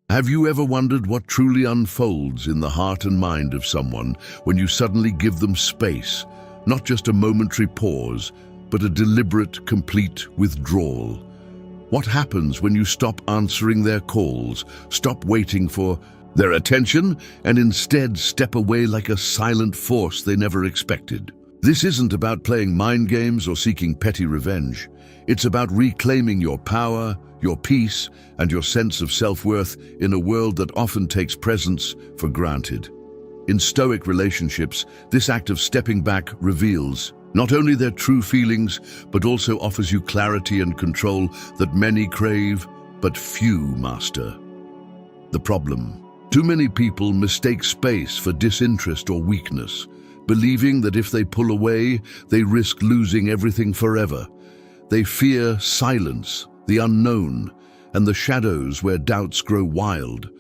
Have you ever wondered what truly unfolds in the heart and mind of someone when you suddenly give them space, not just a momentary pause, but a deliberate, complete withdrawal? What happens when you stop answering their calls, stop waiting for their attention, and instead step away like a silent force they never expected? This isn't about playing mind games or seeking petty revenge. It's about reclaiming your power, your peace, and your sense of self-worth in a world that often takes presence for granted. In Stoic Relationships, this act of stepping back reveals not only their true feelings, but also offers you clarity and control that many crave, but few master. The problem: too many people mistake space for disinterest or weakness, believing that if they pull away, they risk losing everything forever. They fear silence, the unknown, and the shadows where doubts grow wild.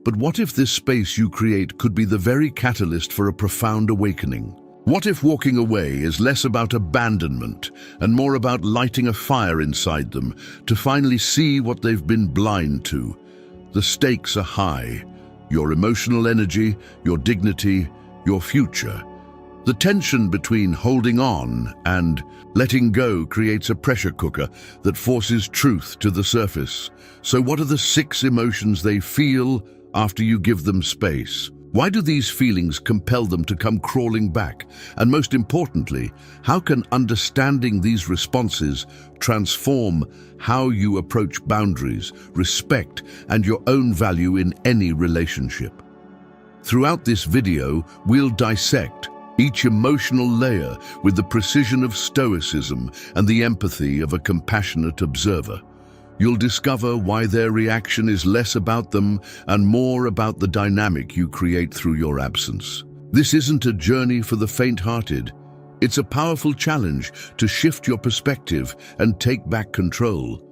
But what if this space you create could be the very catalyst for a profound awakening? What if walking away is less about abandonment and more about lighting a fire inside them to finally see what they've been blind to? The stakes are high: your emotional energy, your dignity, your future. The tension between holding on and letting go creates a pressure cooker that forces truth to the surface. So what are the 6 emotions they feel after you give them space? Why do these feelings compel them to come crawling back? And most importantly, how can understanding these responses transform how you approach boundaries, respect, and your own value in any relationship? Throughout this video, we'll dissect each emotional layer with the precision of stoicism and the empathy of a compassionate observer. You'll discover why their reaction is less about them and more about the dynamic you create through your absence. This isn't a journey for the faint-hearted. It's a powerful challenge to shift your perspective and take back control.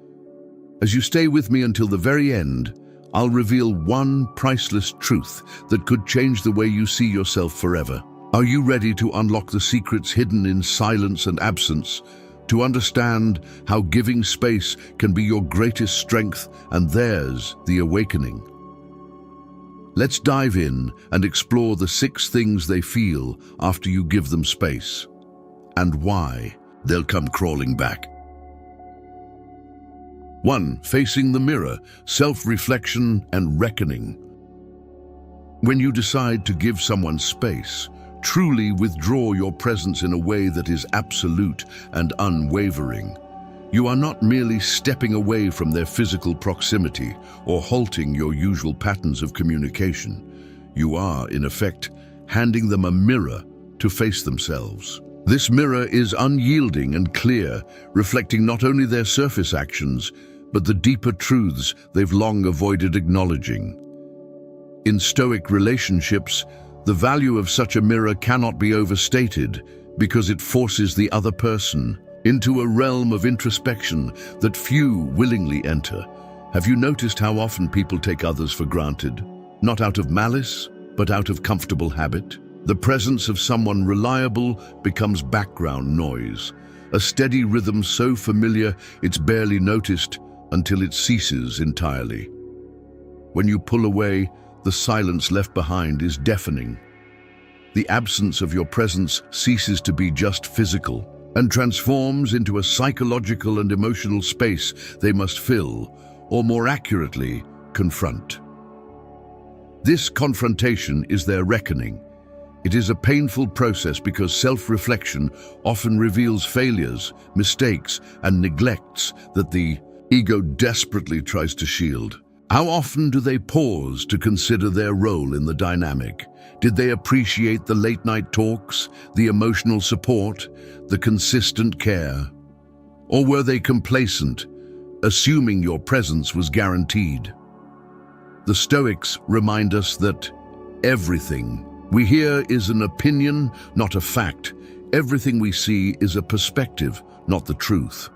As you stay with me until the very end, I'll reveal one priceless truth that could change the way you see yourself forever. Are you ready to unlock the secrets hidden in silence and absence, to understand how giving space can be your greatest strength and theirs the awakening? Let's dive in and explore the 6 things they feel after you give them space, and why they'll come crawling back. 1. Facing the mirror, self-reflection and reckoning. When you decide to give someone space, truly withdraw your presence in a way that is absolute and unwavering. You are not merely stepping away from their physical proximity or halting your usual patterns of communication. You are, in effect, handing them a mirror to face themselves. This mirror is unyielding and clear, reflecting not only their surface actions, but the deeper truths they've long avoided acknowledging. In Stoic Relationships, the value of such a mirror cannot be overstated because it forces the other person into a realm of introspection that few willingly enter. Have you noticed how often people take others for granted? Not out of malice, but out of comfortable habit. The presence of someone reliable becomes background noise, a steady rhythm so familiar it's barely noticed until it ceases entirely. When you pull away, the silence left behind is deafening. The absence of your presence ceases to be just physical and transforms into a psychological and emotional space they must fill, or more accurately, confront. This confrontation is their reckoning. It is a painful process because self-reflection often reveals failures, mistakes, and neglects that the ego desperately tries to shield. How often do they pause to consider their role in the dynamic? Did they appreciate the late-night talks, the emotional support, the consistent care? Or were they complacent, assuming your presence was guaranteed? The Stoics remind us that everything we hear is an opinion, not a fact. Everything we see is a perspective, not the truth.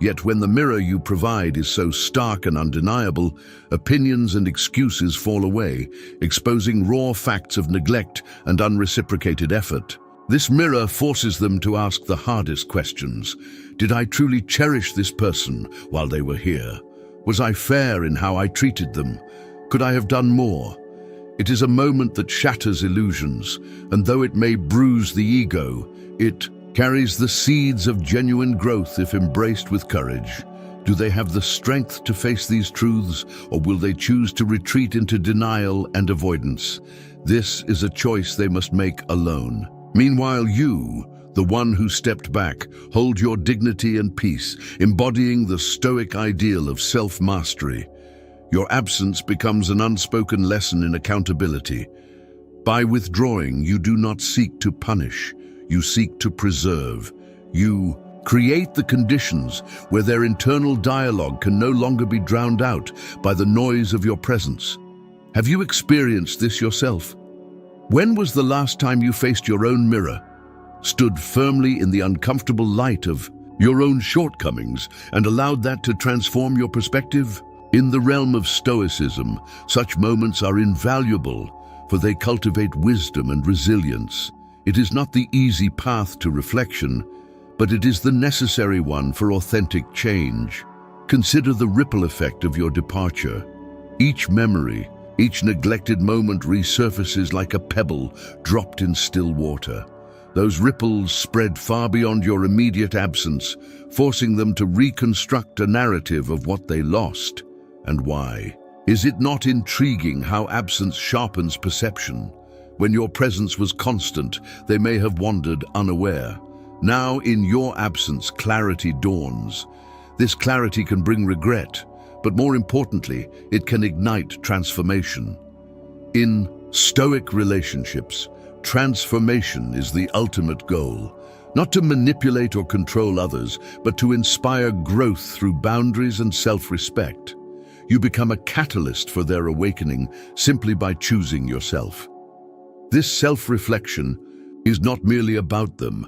Yet when the mirror you provide is so stark and undeniable, opinions and excuses fall away, exposing raw facts of neglect and unreciprocated effort. This mirror forces them to ask the hardest questions. Did I truly cherish this person while they were here? Was I fair in how I treated them? Could I have done more? It is a moment that shatters illusions, and though it may bruise the ego, it carries the seeds of genuine growth if embraced with courage. Do they have the strength to face these truths, or will they choose to retreat into denial and avoidance? This is a choice they must make alone. Meanwhile, you, the one who stepped back, hold your dignity and peace, embodying the Stoic ideal of self-mastery. Your absence becomes an unspoken lesson in accountability. By withdrawing, you do not seek to punish, you seek to preserve. You create the conditions where their internal dialogue can no longer be drowned out by the noise of your presence. Have you experienced this yourself? When was the last time you faced your own mirror, stood firmly in the uncomfortable light of your own shortcomings, and allowed that to transform your perspective? In the realm of Stoicism, such moments are invaluable, for they cultivate wisdom and resilience. It is not the easy path to reflection, but it is the necessary one for authentic change. Consider the ripple effect of your departure. Each memory, each neglected moment resurfaces like a pebble dropped in still water. Those ripples spread far beyond your immediate absence, forcing them to reconstruct a narrative of what they lost and why. Is it not intriguing how absence sharpens perception? When your presence was constant, they may have wandered unaware. Now, in your absence, clarity dawns. This clarity can bring regret, but more importantly, it can ignite transformation. In Stoic relationships, transformation is the ultimate goal, not to manipulate or control others, but to inspire growth through boundaries and self-respect. You become a catalyst for their awakening simply by choosing yourself. This self-reflection is not merely about them,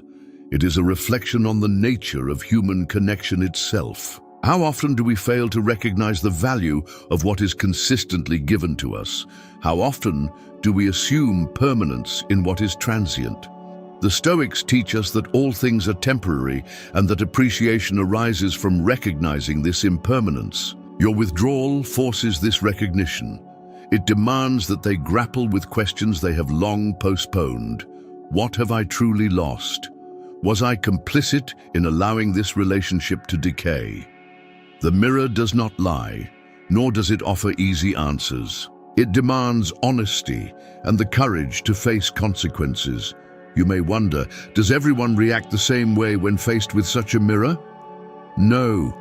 it is a reflection on the nature of human connection itself. How often do we fail to recognize the value of what is consistently given to us? How often do we assume permanence in what is transient? The Stoics teach us that all things are temporary and that appreciation arises from recognizing this impermanence. Your withdrawal forces this recognition. It demands that they grapple with questions they have long postponed. What have I truly lost? Was I complicit in allowing this relationship to decay? The mirror does not lie, nor does it offer easy answers. It demands honesty and the courage to face consequences. You may wonder, does everyone react the same way when faced with such a mirror? No.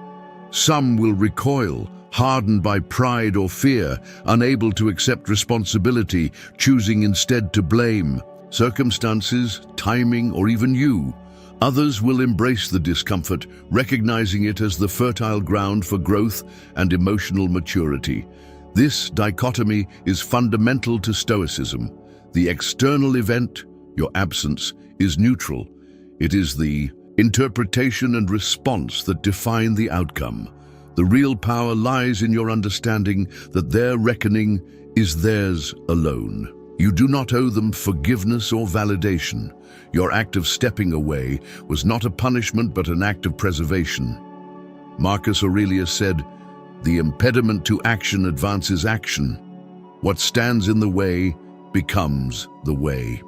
Some will recoil, hardened by pride or fear, unable to accept responsibility, choosing instead to blame circumstances, timing, or even you. Others will embrace the discomfort, recognizing it as the fertile ground for growth and emotional maturity. This dichotomy is fundamental to Stoicism. The external event, your absence, is neutral. It is the interpretation and response that define the outcome. The real power lies in your understanding that their reckoning is theirs alone. You do not owe them forgiveness or validation. Your act of stepping away was not a punishment but an act of preservation. Marcus Aurelius said, "The impediment to action advances action. What stands in the way becomes the way."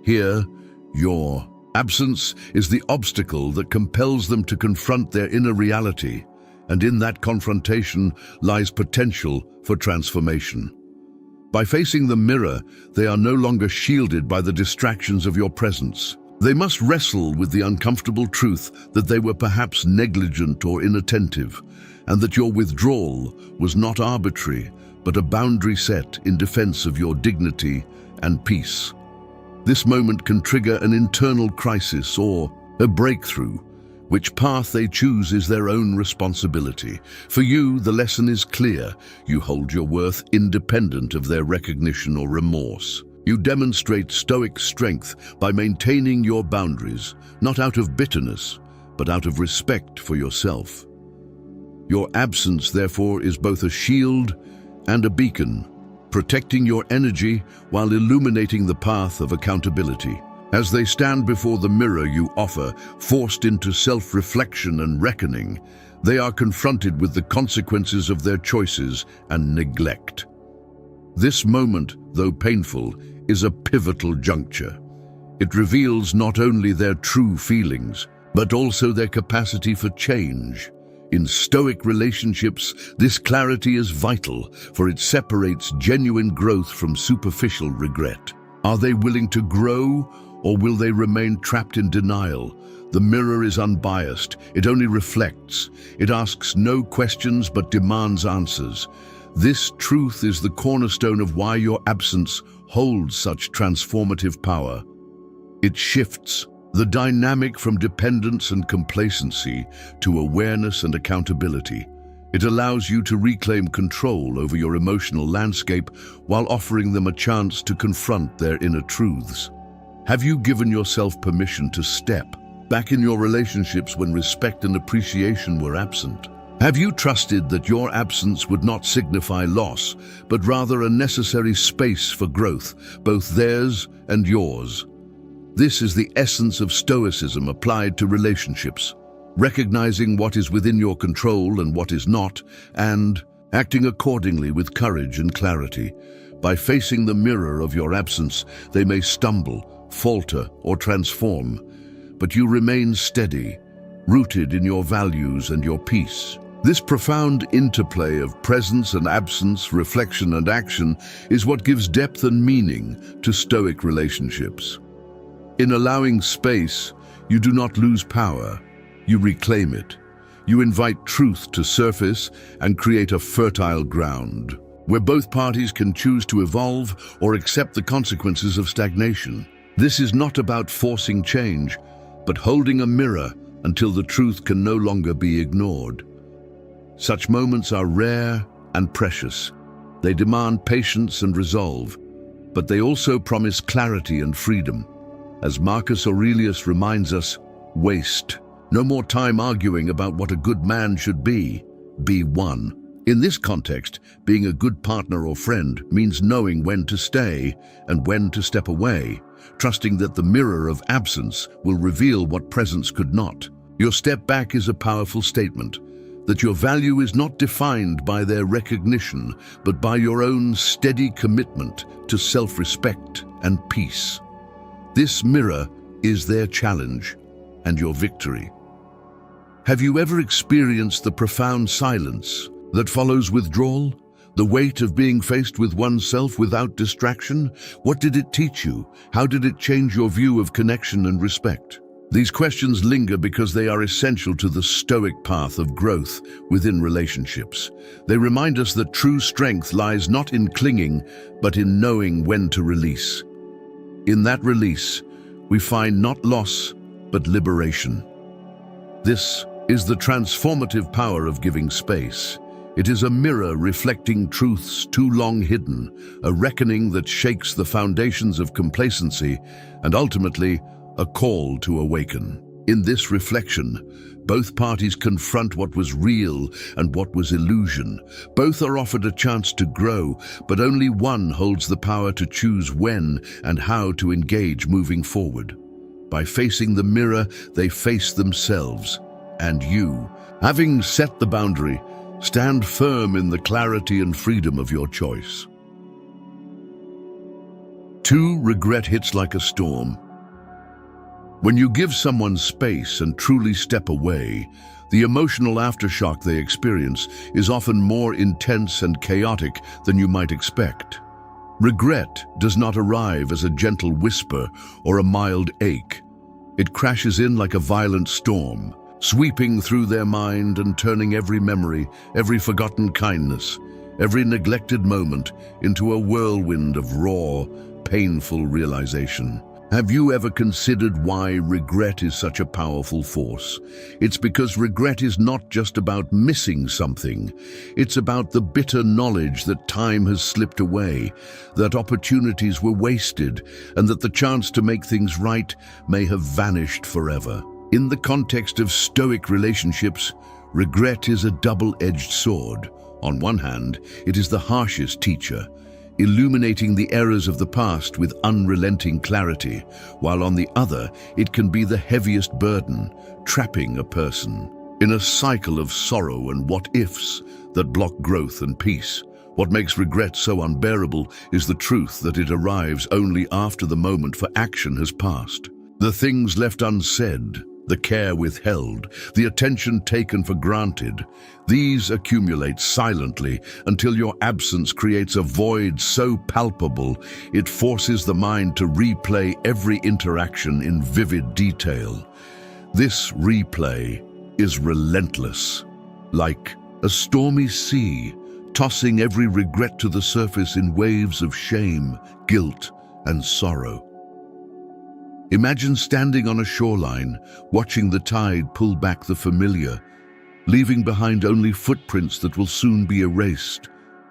Here, your absence is the obstacle that compels them to confront their inner reality, and in that confrontation lies potential for transformation. By facing the mirror, they are no longer shielded by the distractions of your presence. They must wrestle with the uncomfortable truth that they were perhaps negligent or inattentive, and that your withdrawal was not arbitrary, but a boundary set in defense of your dignity and peace. This moment can trigger an internal crisis or a breakthrough. Which path they choose is their own responsibility. For you, the lesson is clear. You hold your worth independent of their recognition or remorse. You demonstrate Stoic strength by maintaining your boundaries, not out of bitterness, but out of respect for yourself. Your absence, therefore, is both a shield and a beacon, protecting your energy while illuminating the path of accountability. As they stand before the mirror you offer, forced into self-reflection and reckoning, they are confronted with the consequences of their choices and neglect. This moment, though painful, is a pivotal juncture. It reveals not only their true feelings, but also their capacity for change. In Stoic relationships, this clarity is vital, for it separates genuine growth from superficial regret. Are they willing to grow, or will they remain trapped in denial? The mirror is unbiased. It only reflects. It asks no questions but demands answers. This truth is the cornerstone of why your absence holds such transformative power. It shifts the dynamic from dependence and complacency to awareness and accountability. It allows you to reclaim control over your emotional landscape while offering them a chance to confront their inner truths. Have you given yourself permission to step back in your relationships when respect and appreciation were absent? Have you trusted that your absence would not signify loss, but rather a necessary space for growth, both theirs and yours? This is the essence of Stoicism applied to relationships, recognizing what is within your control and what is not, and acting accordingly with courage and clarity. By facing the mirror of your absence, they may stumble, falter, or transform, but you remain steady, rooted in your values and your peace. This profound interplay of presence and absence, reflection and action is what gives depth and meaning to Stoic relationships. In allowing space, you do not lose power, you reclaim it. You invite truth to surface and create a fertile ground, where both parties can choose to evolve or accept the consequences of stagnation. This is not about forcing change, but holding a mirror until the truth can no longer be ignored. Such moments are rare and precious. They demand patience and resolve, but they also promise clarity and freedom. As Marcus Aurelius reminds us, waste no more time arguing about what a good man should be one. In this context, being a good partner or friend means knowing when to stay and when to step away, trusting that the mirror of absence will reveal what presence could not. Your step back is a powerful statement, that your value is not defined by their recognition, but by your own steady commitment to self-respect and peace. This mirror is their challenge and your victory. Have you ever experienced the profound silence that follows withdrawal? The weight of being faced with oneself without distraction? What did it teach you? How did it change your view of connection and respect? These questions linger because they are essential to the Stoic path of growth within relationships. They remind us that true strength lies not in clinging, but in knowing when to release. In that release, we find not loss, but liberation. This is the transformative power of giving space. It is a mirror reflecting truths too long hidden, a reckoning that shakes the foundations of complacency, and ultimately, a call to awaken. In this reflection, both parties confront what was real and what was illusion. Both are offered a chance to grow, but only one holds the power to choose when and how to engage moving forward. By facing the mirror, they face themselves. And you, having set the boundary, stand firm in the clarity and freedom of your choice. 2. Regret hits like a storm. When you give someone space and truly step away, the emotional aftershock they experience is often more intense and chaotic than you might expect. Regret does not arrive as a gentle whisper or a mild ache. It crashes in like a violent storm, sweeping through their mind and turning every memory, every forgotten kindness, every neglected moment into a whirlwind of raw, painful realization. Have you ever considered why regret is such a powerful force? It's because regret is not just about missing something. It's about the bitter knowledge that time has slipped away, that opportunities were wasted, and that the chance to make things right may have vanished forever. In the context of Stoic relationships, regret is a double-edged sword. On one hand, it is the harshest teacher, illuminating the errors of the past with unrelenting clarity, while on the other, it can be the heaviest burden, trapping a person in a cycle of sorrow and what-ifs that block growth and peace. What makes regret so unbearable is the truth that it arrives only after the moment for action has passed. The things left unsaid, the care withheld, the attention taken for granted, these accumulate silently until your absence creates a void so palpable it forces the mind to replay every interaction in vivid detail. This replay is relentless, like a stormy sea, tossing every regret to the surface in waves of shame, guilt, and sorrow. Imagine standing on a shoreline, watching the tide pull back the familiar, leaving behind only footprints that will soon be erased,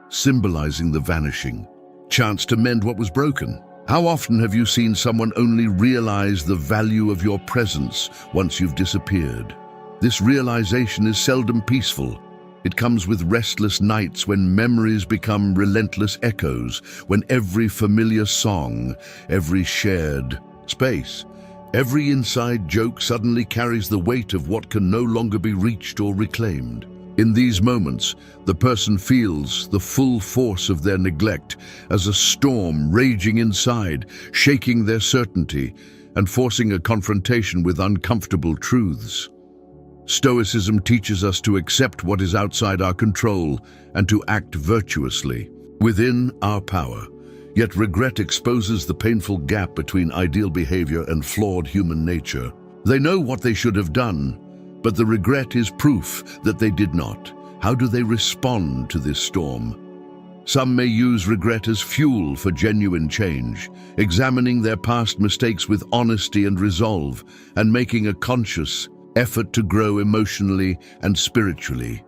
symbolizing the vanishing. Chance to mend what was broken. How often have you seen someone only realize the value of your presence once you've disappeared? This realization is seldom peaceful. It comes with restless nights when memories become relentless echoes, when every familiar song, every shared space, every inside joke suddenly carries the weight of what can no longer be reached or reclaimed. In these moments, the person feels the full force of their neglect as a storm raging inside, shaking their certainty and forcing a confrontation with uncomfortable truths. Stoicism teaches us to accept what is outside our control and to act virtuously, within our power. Yet regret exposes the painful gap between ideal behavior and flawed human nature. They know what they should have done, but the regret is proof that they did not. How do they respond to this storm? Some may use regret as fuel for genuine change, examining their past mistakes with honesty and resolve, and making a conscious effort to grow emotionally and spiritually.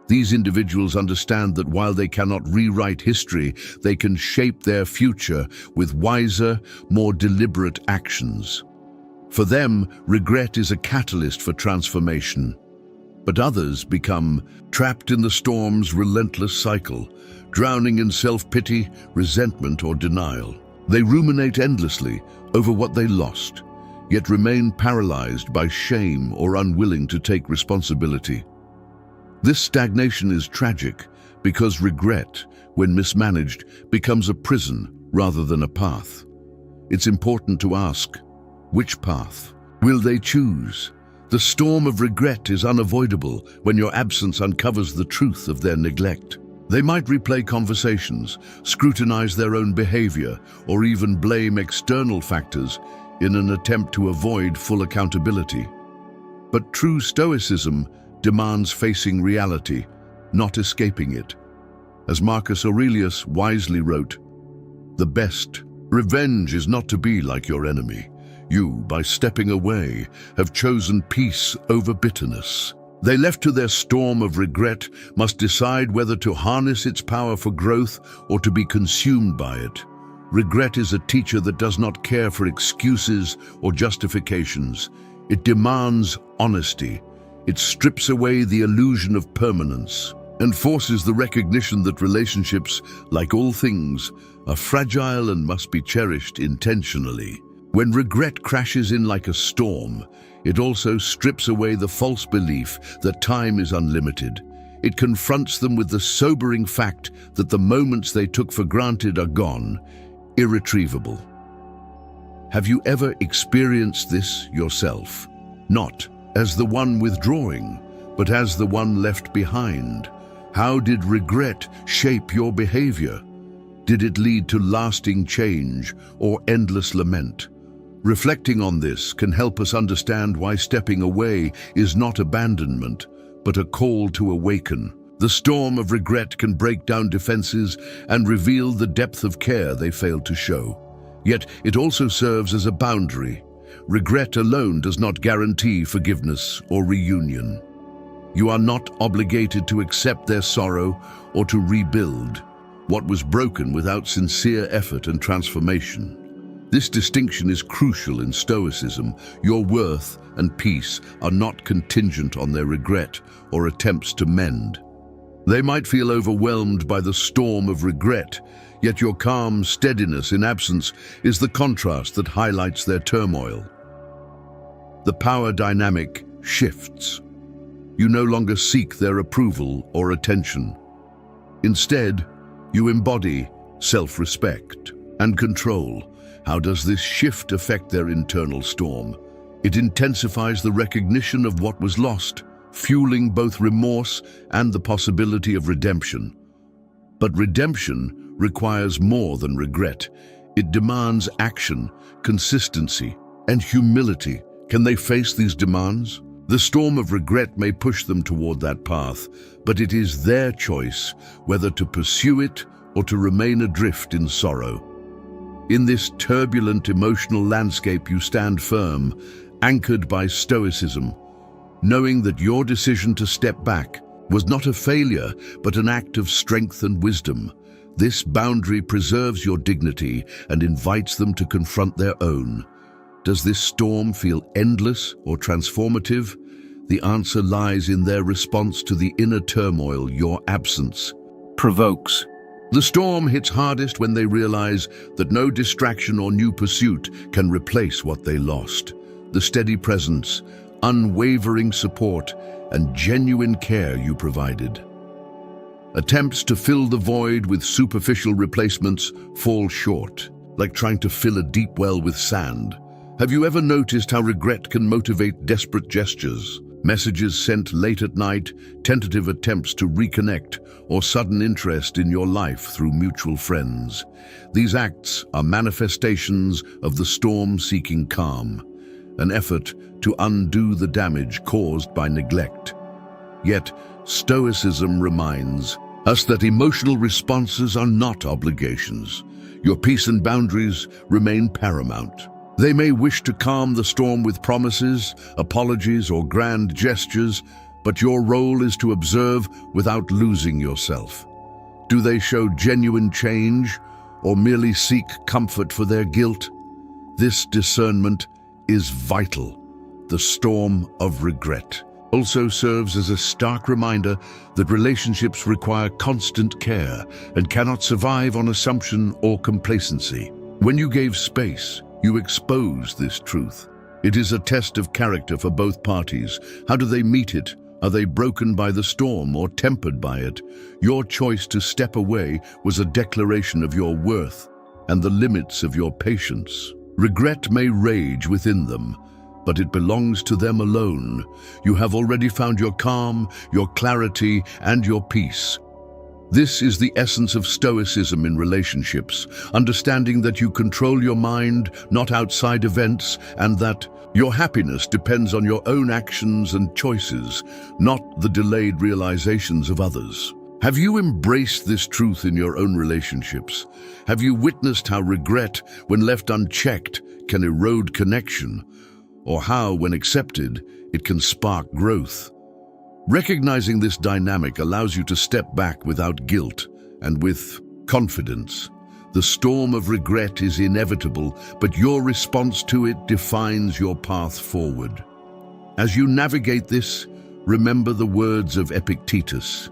These individuals understand that while they cannot rewrite history, they can shape their future with wiser, more deliberate actions. For them, regret is a catalyst for transformation. But others become trapped in the storm's relentless cycle, drowning in self-pity, resentment, or denial. They ruminate endlessly over what they lost, yet remain paralyzed by shame or unwilling to take responsibility. This stagnation is tragic because regret, when mismanaged, becomes a prison rather than a path. It's important to ask, which path will they choose? The storm of regret is unavoidable when your absence uncovers the truth of their neglect. They might replay conversations, scrutinize their own behavior, or even blame external factors in an attempt to avoid full accountability. But true stoicism demands facing reality, not escaping it. As Marcus Aurelius wisely wrote, "The best revenge is not to be like your enemy. You, by stepping away, have chosen peace over bitterness." They left to their storm of regret must decide whether to harness its power for growth or to be consumed by it. Regret is a teacher that does not care for excuses or justifications. It demands honesty. It strips away the illusion of permanence and forces the recognition that relationships, like all things, are fragile and must be cherished intentionally. When regret crashes in like a storm, it also strips away the false belief that time is unlimited. It confronts them with the sobering fact that the moments they took for granted are gone, irretrievable. Have you ever experienced this yourself? Not as the one withdrawing, but as the one left behind. How did regret shape your behavior? Did it lead to lasting change or endless lament? Reflecting on this can help us understand why stepping away is not abandonment, but a call to awaken. The storm of regret can break down defenses and reveal the depth of care they failed to show. Yet it also serves as a boundary. Regret alone does not guarantee forgiveness or reunion. You are not obligated to accept their sorrow or to rebuild what was broken without sincere effort and transformation. This distinction is crucial in Stoicism. Your worth and peace are not contingent on their regret or attempts to mend. They might feel overwhelmed by the storm of regret, yet your calm steadiness in absence is the contrast that highlights their turmoil. The power dynamic shifts. You no longer seek their approval or attention. Instead, You embody self-respect and control. How does this shift affect their internal storm? It intensifies the recognition of what was lost, fueling both remorse and the possibility of redemption. But redemption requires more than regret. It demands action, consistency, and humility. Can they face these demands? The storm of regret may push them toward that path, but it is their choice whether to pursue it or to remain adrift in sorrow. In this turbulent emotional landscape, you stand firm, anchored by stoicism, knowing that your decision to step back was not a failure, but an act of strength and wisdom. This boundary preserves your dignity and invites them to confront their own. Does this storm feel endless or transformative? The answer lies in their response to the inner turmoil your absence provokes. The storm hits hardest when they realize that no distraction or new pursuit can replace what they lost. The steady presence, unwavering support, and genuine care you provided. Attempts to fill the void with superficial replacements fall short, like trying to fill a deep well with sand. Have you ever noticed how regret can motivate desperate gestures? Messages sent late at night, tentative attempts to reconnect, or sudden interest in your life through mutual friends. These acts are manifestations of the storm-seeking calm, an effort to undo the damage caused by neglect. Yet, Stoicism reminds us that emotional responses are not obligations. Your peace and boundaries remain paramount. They may wish to calm the storm with promises, apologies, or grand gestures, but your role is to observe without losing yourself. Do they show genuine change or merely seek comfort for their guilt? This discernment is vital. The storm of regret also serves as a stark reminder that relationships require constant care and cannot survive on assumption or complacency. When you gave space, you exposed this truth. It is a test of character for both parties. How do they meet it? Are they broken by the storm or tempered by it? Your choice to step away was a declaration of your worth and the limits of your patience. Regret may rage within them, but it belongs to them alone. You have already found your calm, your clarity, and your peace. This is the essence of Stoicism in relationships, understanding that you control your mind, not outside events, and that your happiness depends on your own actions and choices, not the delayed realizations of others. Have you embraced this truth in your own relationships? Have you witnessed how regret, when left unchecked, can erode connection, or how, when accepted, it can spark growth? Recognizing this dynamic allows you to step back without guilt and with confidence. The storm of regret is inevitable, but your response to it defines your path forward. As you navigate this, remember the words of Epictetus.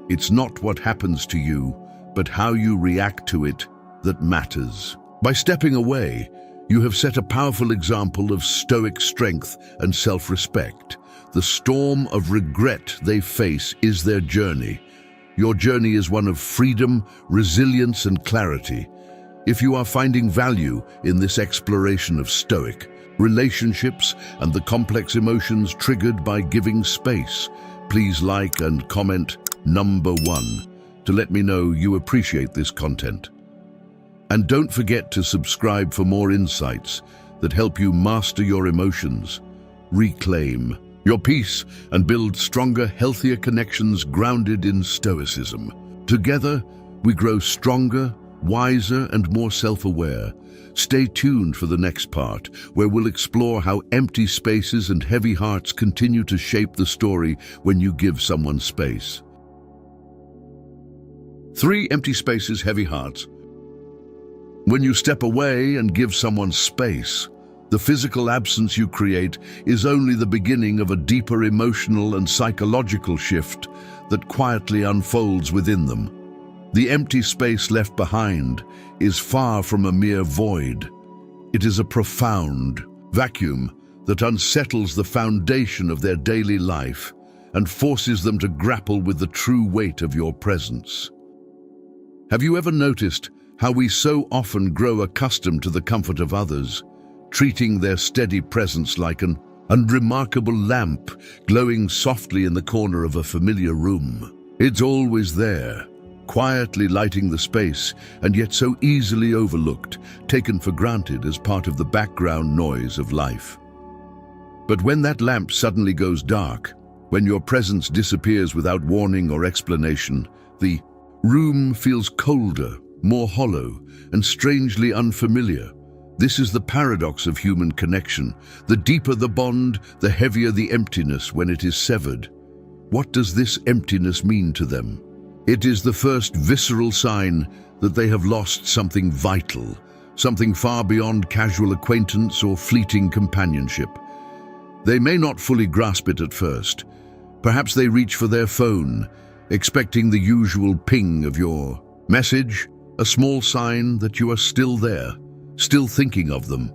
It's not what happens to you, but how you react to it that matters. By stepping away, you have set a powerful example of stoic strength and self-respect. The storm of regret they face is their journey. Your journey is one of freedom, resilience, and clarity. If you are finding value in this exploration of stoic relationships and the complex emotions triggered by giving space, please like and comment #1 to let me know you appreciate this content. And don't forget to subscribe for more insights that help you master your emotions, reclaim your peace, and build stronger, healthier connections grounded in Stoicism. Together, we grow stronger, wiser, and more self-aware. Stay tuned for the next part, where we'll explore how empty spaces and heavy hearts continue to shape the story when you give someone space. 3 empty spaces, heavy hearts. When you step away and give someone space, the physical absence you create is only the beginning of a deeper emotional and psychological shift that quietly unfolds within them. The empty space left behind is far from a mere void. It is a profound vacuum that unsettles the foundation of their daily life and forces them to grapple with the true weight of your presence. Have you ever noticed how we so often grow accustomed to the comfort of others, treating their steady presence like an unremarkable lamp glowing softly in the corner of a familiar room? It's always there, quietly lighting the space, and yet so easily overlooked, taken for granted as part of the background noise of life. But when that lamp suddenly goes dark, when your presence disappears without warning or explanation, the room feels colder, more hollow, and strangely unfamiliar. This is the paradox of human connection. The deeper the bond, the heavier the emptiness when it is severed. What does this emptiness mean to them? It is the first visceral sign that they have lost something vital, something far beyond casual acquaintance or fleeting companionship. They may not fully grasp it at first. Perhaps they reach for their phone, expecting the usual ping of your message, a small sign that you are still there, still thinking of them.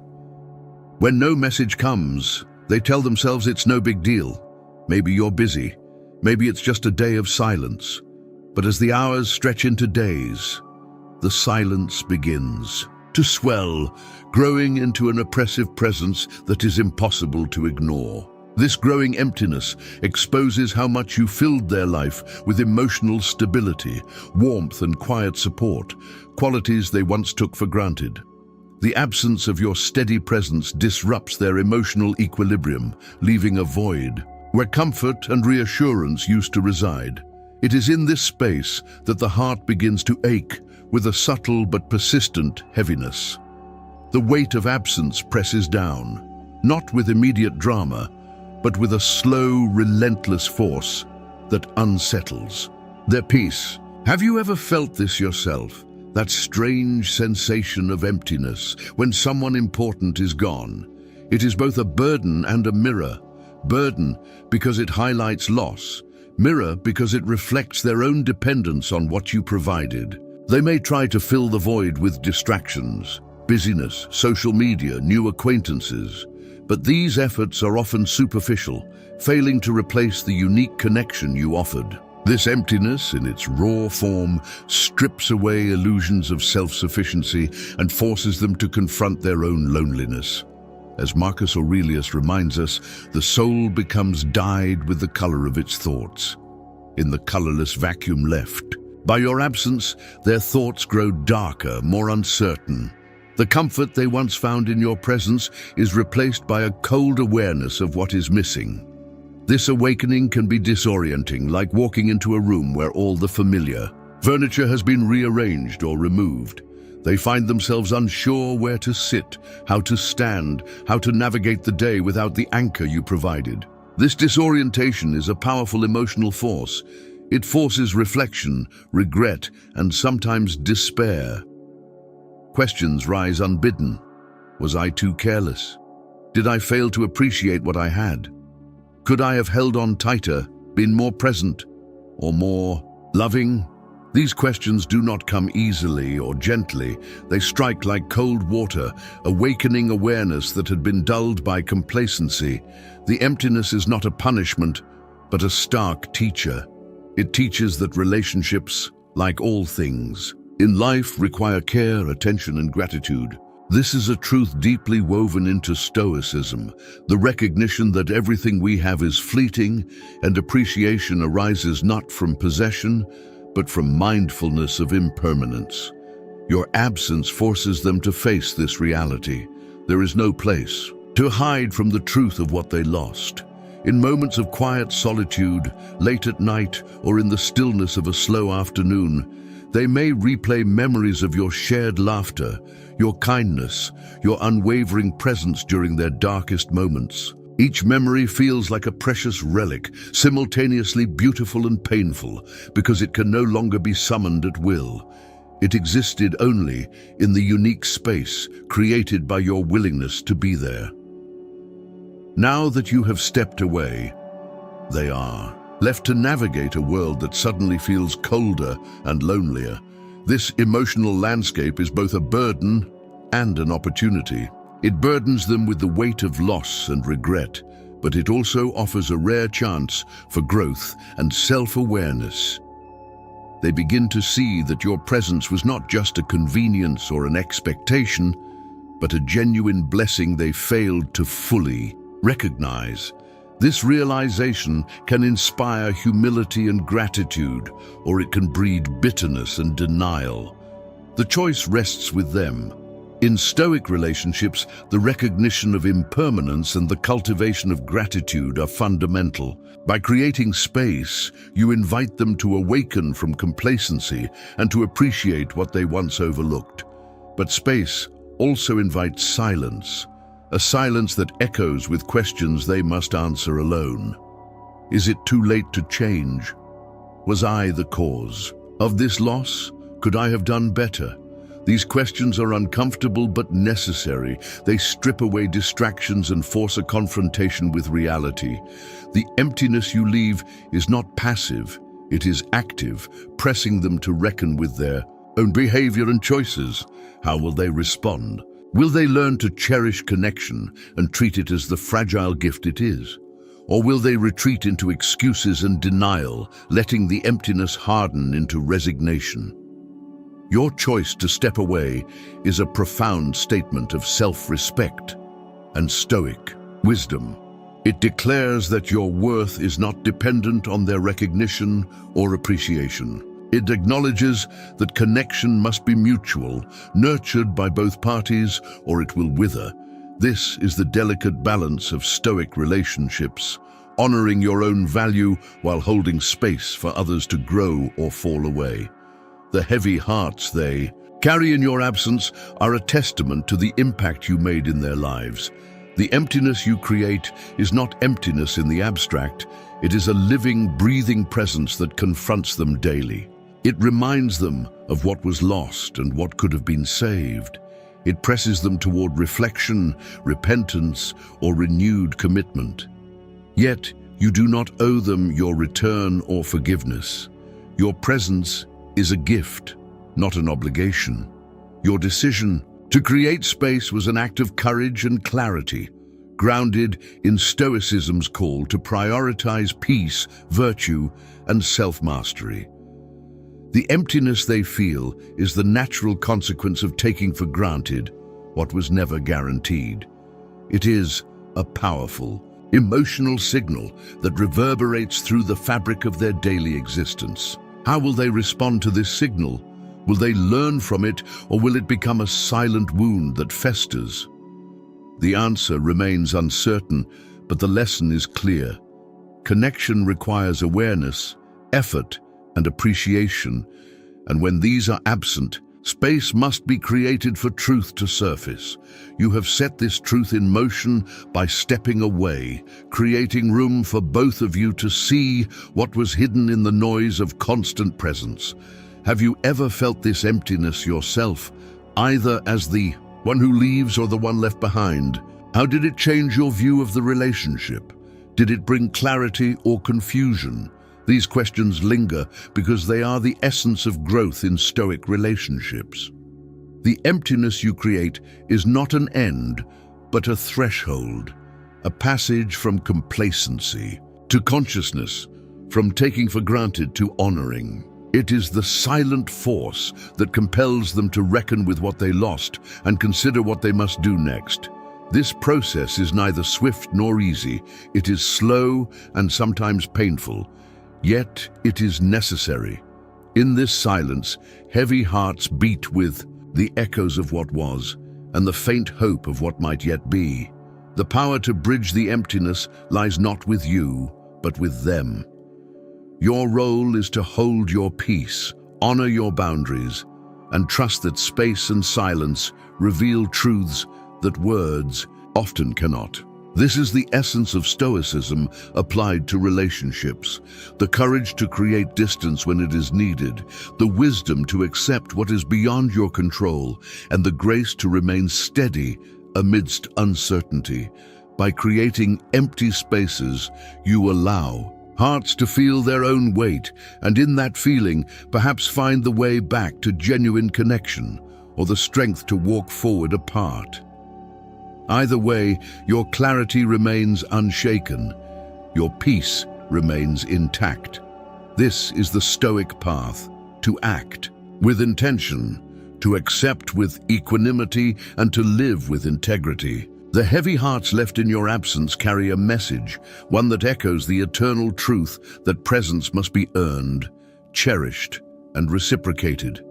When no message comes, they tell themselves it's no big deal. Maybe you're busy. Maybe it's just a day of silence. But as the hours stretch into days, the silence begins to swell, growing into an oppressive presence that is impossible to ignore. This growing emptiness exposes how much you filled their life with emotional stability, warmth, and quiet support, qualities they once took for granted. The absence of your steady presence disrupts their emotional equilibrium, leaving a void where comfort and reassurance used to reside. It is in this space that the heart begins to ache with a subtle but persistent heaviness. The weight of absence presses down, not with immediate drama, but with a slow, relentless force that unsettles their peace. Have you ever felt this yourself? That strange sensation of emptiness when someone important is gone. It is both a burden and a mirror. Burden because it highlights loss. Mirror because it reflects their own dependence on what you provided. They may try to fill the void with distractions, busyness, social media, new acquaintances. But these efforts are often superficial, failing to replace the unique connection you offered. This emptiness, in its raw form, strips away illusions of self-sufficiency and forces them to confront their own loneliness. As Marcus Aurelius reminds us, the soul becomes dyed with the color of its thoughts. In the colorless vacuum left, by your absence, their thoughts grow darker, more uncertain. The comfort they once found in your presence is replaced by a cold awareness of what is missing. This awakening can be disorienting, like walking into a room where all the familiar furniture has been rearranged or removed. They find themselves unsure where to sit, how to stand, how to navigate the day without the anchor you provided. This disorientation is a powerful emotional force. It forces reflection, regret, and sometimes despair. Questions rise unbidden. Was I too careless? Did I fail to appreciate what I had? Could I have held on tighter, been more present, or more loving? These questions do not come easily or gently. They strike like cold water, awakening awareness that had been dulled by complacency. The emptiness is not a punishment, but a stark teacher. It teaches that relationships, like all things in life, require care, attention, and gratitude. This is a truth deeply woven into Stoicism, the recognition that everything we have is fleeting, and appreciation arises not from possession, but from mindfulness of impermanence. Your absence forces them to face this reality. There is no place to hide from the truth of what they lost. In moments of quiet solitude, late at night, or in the stillness of a slow afternoon, they may replay memories of your shared laughter, your kindness, your unwavering presence during their darkest moments. Each memory feels like a precious relic, simultaneously beautiful and painful, because it can no longer be summoned at will. It existed only in the unique space created by your willingness to be there. Now that you have stepped away, they are left to navigate a world that suddenly feels colder and lonelier. This emotional landscape is both a burden and an opportunity. It burdens them with the weight of loss and regret, but it also offers a rare chance for growth and self-awareness. They begin to see that your presence was not just a convenience or an expectation, but a genuine blessing they failed to fully recognize. This realization can inspire humility and gratitude, or it can breed bitterness and denial. The choice rests with them. In Stoic relationships, the recognition of impermanence and the cultivation of gratitude are fundamental. By creating space, you invite them to awaken from complacency and to appreciate what they once overlooked. But space also invites silence, a silence that echoes with questions they must answer alone. Is it too late to change? Was I the cause of this loss? Could I have done better? These questions are uncomfortable but necessary. They strip away distractions and force a confrontation with reality. The emptiness you leave is not passive, it is active, pressing them to reckon with their own behavior and choices. How will they respond? Will they learn to cherish connection and treat it as the fragile gift it is? Or will they retreat into excuses and denial, letting the emptiness harden into resignation? Your choice to step away is a profound statement of self-respect and Stoic wisdom. It declares that your worth is not dependent on their recognition or appreciation. It acknowledges that connection must be mutual, nurtured by both parties, or it will wither. This is the delicate balance of Stoic relationships, honoring your own value while holding space for others to grow or fall away. The heavy hearts they carry in your absence are a testament to the impact you made in their lives. The emptiness you create is not emptiness in the abstract. It is a living, breathing presence that confronts them daily. It reminds them of what was lost and what could have been saved. It presses them toward reflection, repentance, or renewed commitment. Yet, you do not owe them your return or forgiveness. Your presence is a gift, not an obligation. Your decision to create space was an act of courage and clarity, grounded in Stoicism's call to prioritize peace, virtue, and self-mastery. The emptiness they feel is the natural consequence of taking for granted what was never guaranteed. It is a powerful, emotional signal that reverberates through the fabric of their daily existence. How will they respond to this signal? Will they learn from it, or will it become a silent wound that festers? The answer remains uncertain, but the lesson is clear. Connection requires awareness, effort, and appreciation, and when these are absent, space must be created for truth to surface. You have set this truth in motion by stepping away, creating room for both of you to see what was hidden in the noise of constant presence. Have you ever felt this emptiness yourself, either as the one who leaves or the one left behind? How did it change your view of the relationship? Did it bring clarity or confusion? These questions linger because they are the essence of growth in Stoic relationships. The emptiness you create is not an end, but a threshold, a passage from complacency to consciousness, from taking for granted to honoring. It is the silent force that compels them to reckon with what they lost and consider what they must do next. This process is neither swift nor easy. It is slow and sometimes painful, yet it is necessary. In this silence, heavy hearts beat with the echoes of what was and the faint hope of what might yet be. The power to bridge the emptiness lies not with you, but with them. Your role is to hold your peace, honor your boundaries, and trust that space and silence reveal truths that words often cannot. This is the essence of Stoicism applied to relationships: the courage to create distance when it is needed, the wisdom to accept what is beyond your control, and the grace to remain steady amidst uncertainty. By creating empty spaces, you allow hearts to feel their own weight, and in that feeling, perhaps find the way back to genuine connection or the strength to walk forward apart. Either way, your clarity remains unshaken. Your peace remains intact. This is the Stoic path, to act with intention, to accept with equanimity, and to live with integrity. The heavy hearts left in your absence carry a message, one that echoes the eternal truth that presence must be earned, cherished, and reciprocated.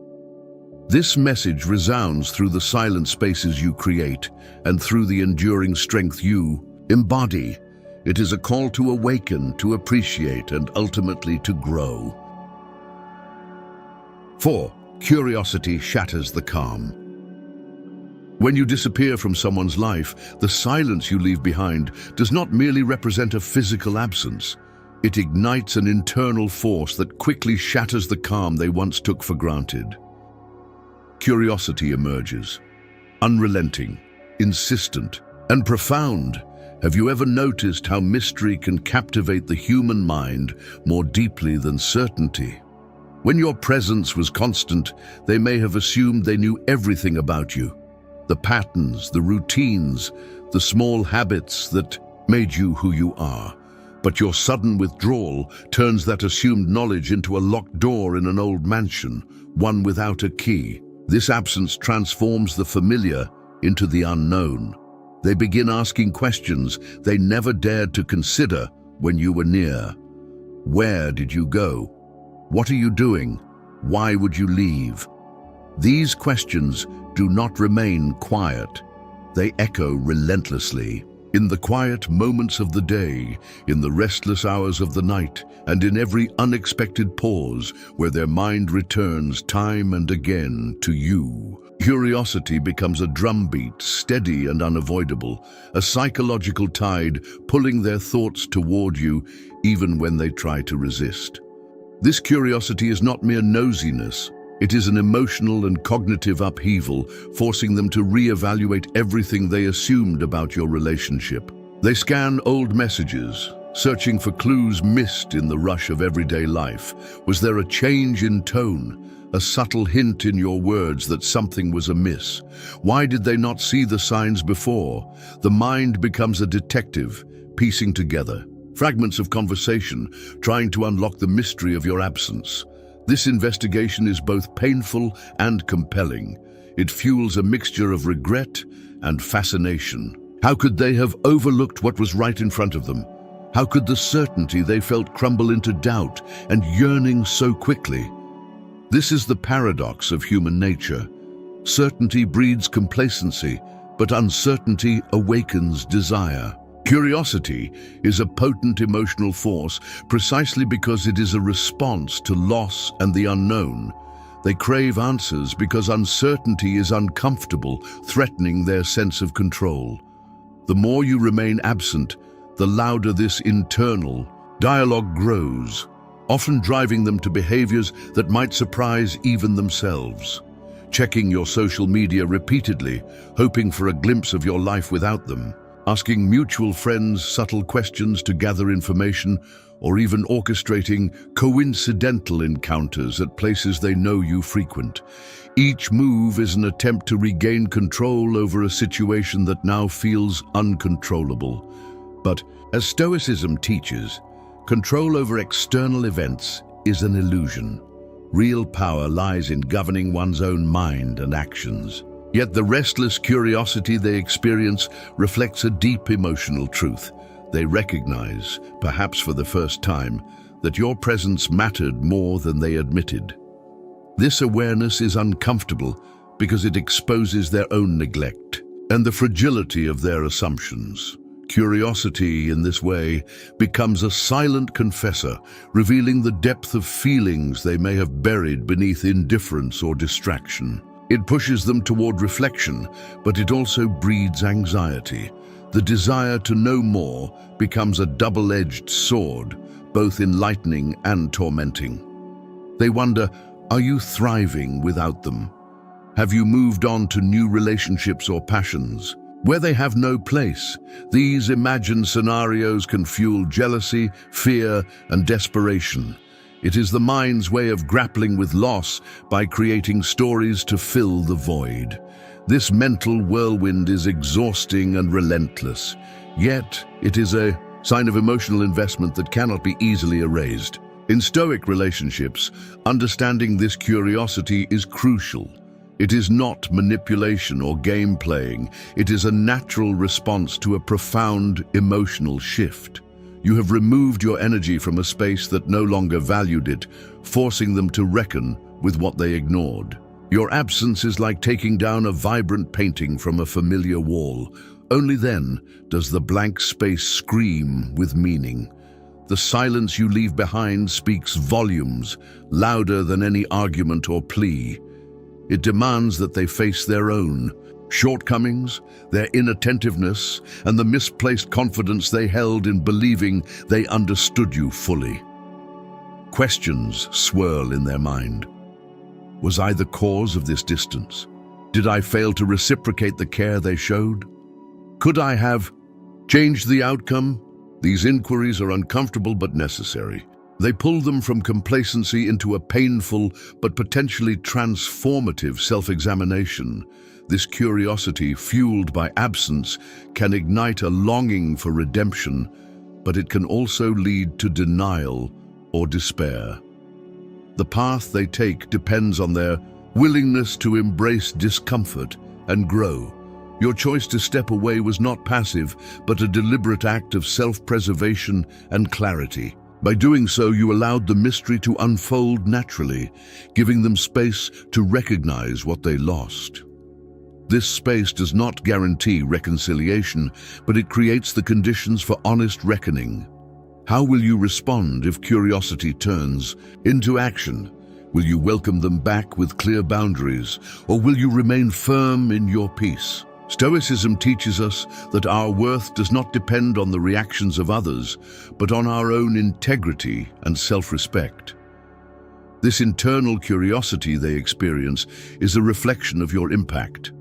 This message resounds through the silent spaces you create and through the enduring strength you embody. It is a call to awaken, to appreciate, and ultimately to grow. 4. Curiosity shatters the calm. When you disappear from someone's life, the silence you leave behind does not merely represent a physical absence. It ignites an internal force that quickly shatters the calm they once took for granted. Curiosity emerges, unrelenting, insistent, and profound. Have you ever noticed how mystery can captivate the human mind more deeply than certainty? When your presence was constant, they may have assumed they knew everything about you. The patterns, the routines, the small habits that made you who you are. But your sudden withdrawal turns that assumed knowledge into a locked door in an old mansion, one without a key. This absence transforms the familiar into the unknown. They begin asking questions they never dared to consider when you were near. Where did you go? What are you doing? Why would you leave? These questions do not remain quiet. They echo relentlessly. In the quiet moments of the day, in the restless hours of the night, and in every unexpected pause where their mind returns time and again to you. Curiosity becomes a drumbeat, steady and unavoidable, a psychological tide pulling their thoughts toward you even when they try to resist. This curiosity is not mere nosiness. It is an emotional and cognitive upheaval, forcing them to reevaluate everything they assumed about your relationship. They scan old messages, searching for clues missed in the rush of everyday life. Was there a change in tone, a subtle hint in your words that something was amiss? Why did they not see the signs before? The mind becomes a detective, piecing together fragments of conversation, trying to unlock the mystery of your absence. This investigation is both painful and compelling. It fuels a mixture of regret and fascination. How could they have overlooked what was right in front of them? How could the certainty they felt crumble into doubt and yearning so quickly? This is the paradox of human nature. Certainty breeds complacency, but uncertainty awakens desire. Curiosity is a potent emotional force precisely because it is a response to loss and the unknown. They crave answers because uncertainty is uncomfortable, threatening their sense of control. The more you remain absent, the louder this internal dialogue grows, often driving them to behaviors that might surprise even themselves. Checking your social media repeatedly, hoping for a glimpse of your life without them. Asking mutual friends subtle questions to gather information, or even orchestrating coincidental encounters at places they know you frequent. Each move is an attempt to regain control over a situation that now feels uncontrollable. But, as Stoicism teaches, control over external events is an illusion. Real power lies in governing one's own mind and actions. Yet the restless curiosity they experience reflects a deep emotional truth. They recognize, perhaps for the first time, that your presence mattered more than they admitted. This awareness is uncomfortable because it exposes their own neglect and the fragility of their assumptions. Curiosity, in this way, becomes a silent confessor, revealing the depth of feelings they may have buried beneath indifference or distraction. It pushes them toward reflection, but it also breeds anxiety. The desire to know more becomes a double-edged sword, both enlightening and tormenting. They wonder, are you thriving without them? Have you moved on to new relationships or passions? Where they have no place, these imagined scenarios can fuel jealousy, fear, and desperation. It is the mind's way of grappling with loss by creating stories to fill the void. This mental whirlwind is exhausting and relentless, yet it is a sign of emotional investment that cannot be easily erased. In Stoic relationships, understanding this curiosity is crucial. It is not manipulation or game playing. It is a natural response to a profound emotional shift. You have removed your energy from a space that no longer valued it, forcing them to reckon with what they ignored. Your absence is like taking down a vibrant painting from a familiar wall. Only then does the blank space scream with meaning. The silence you leave behind speaks volumes, louder than any argument or plea. It demands that they face their own shortcomings, their inattentiveness, and the misplaced confidence they held in believing they understood you fully. Questions swirl in their mind. Was I the cause of this distance? Did I fail to reciprocate the care they showed? Could I have changed the outcome? These inquiries are uncomfortable but necessary. They pull them from complacency into a painful but potentially transformative self-examination. This curiosity, fueled by absence, can ignite a longing for redemption, but it can also lead to denial or despair. The path they take depends on their willingness to embrace discomfort and grow. Your choice to step away was not passive, but a deliberate act of self-preservation and clarity. By doing so, you allowed the mystery to unfold naturally, giving them space to recognize what they lost. This space does not guarantee reconciliation, but it creates the conditions for honest reckoning. How will you respond if curiosity turns into action? Will you welcome them back with clear boundaries, or will you remain firm in your peace? Stoicism teaches us that our worth does not depend on the reactions of others, but on our own integrity and self-respect. This internal curiosity they experience is a reflection of your impact.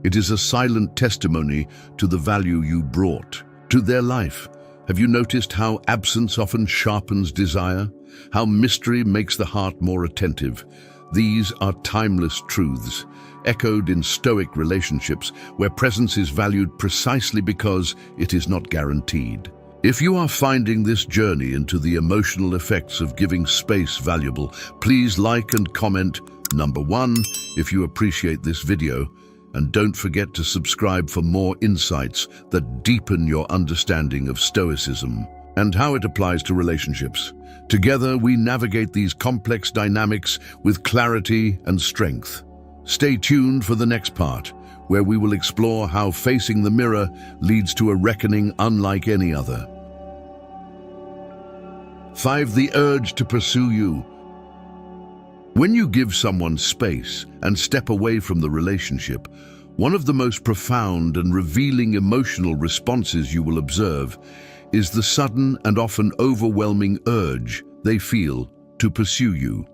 It is a silent testimony to the value you brought to their life. Have you noticed how absence often sharpens desire? How mystery makes the heart more attentive? These are timeless truths, echoed in Stoic relationships, where presence is valued precisely because it is not guaranteed. If you are finding this journey into the emotional effects of giving space valuable, please like and comment number 1 if you appreciate this video, and don't forget to subscribe for more insights that deepen your understanding of Stoicism and how it applies to relationships. Together, we navigate these complex dynamics with clarity and strength. Stay tuned for the next part, where we will explore how facing the mirror leads to a reckoning unlike any other. 5. The urge to pursue you. When you give someone space and step away from the relationship, one of the most profound and revealing emotional responses you will observe is the sudden and often overwhelming urge they feel to pursue you.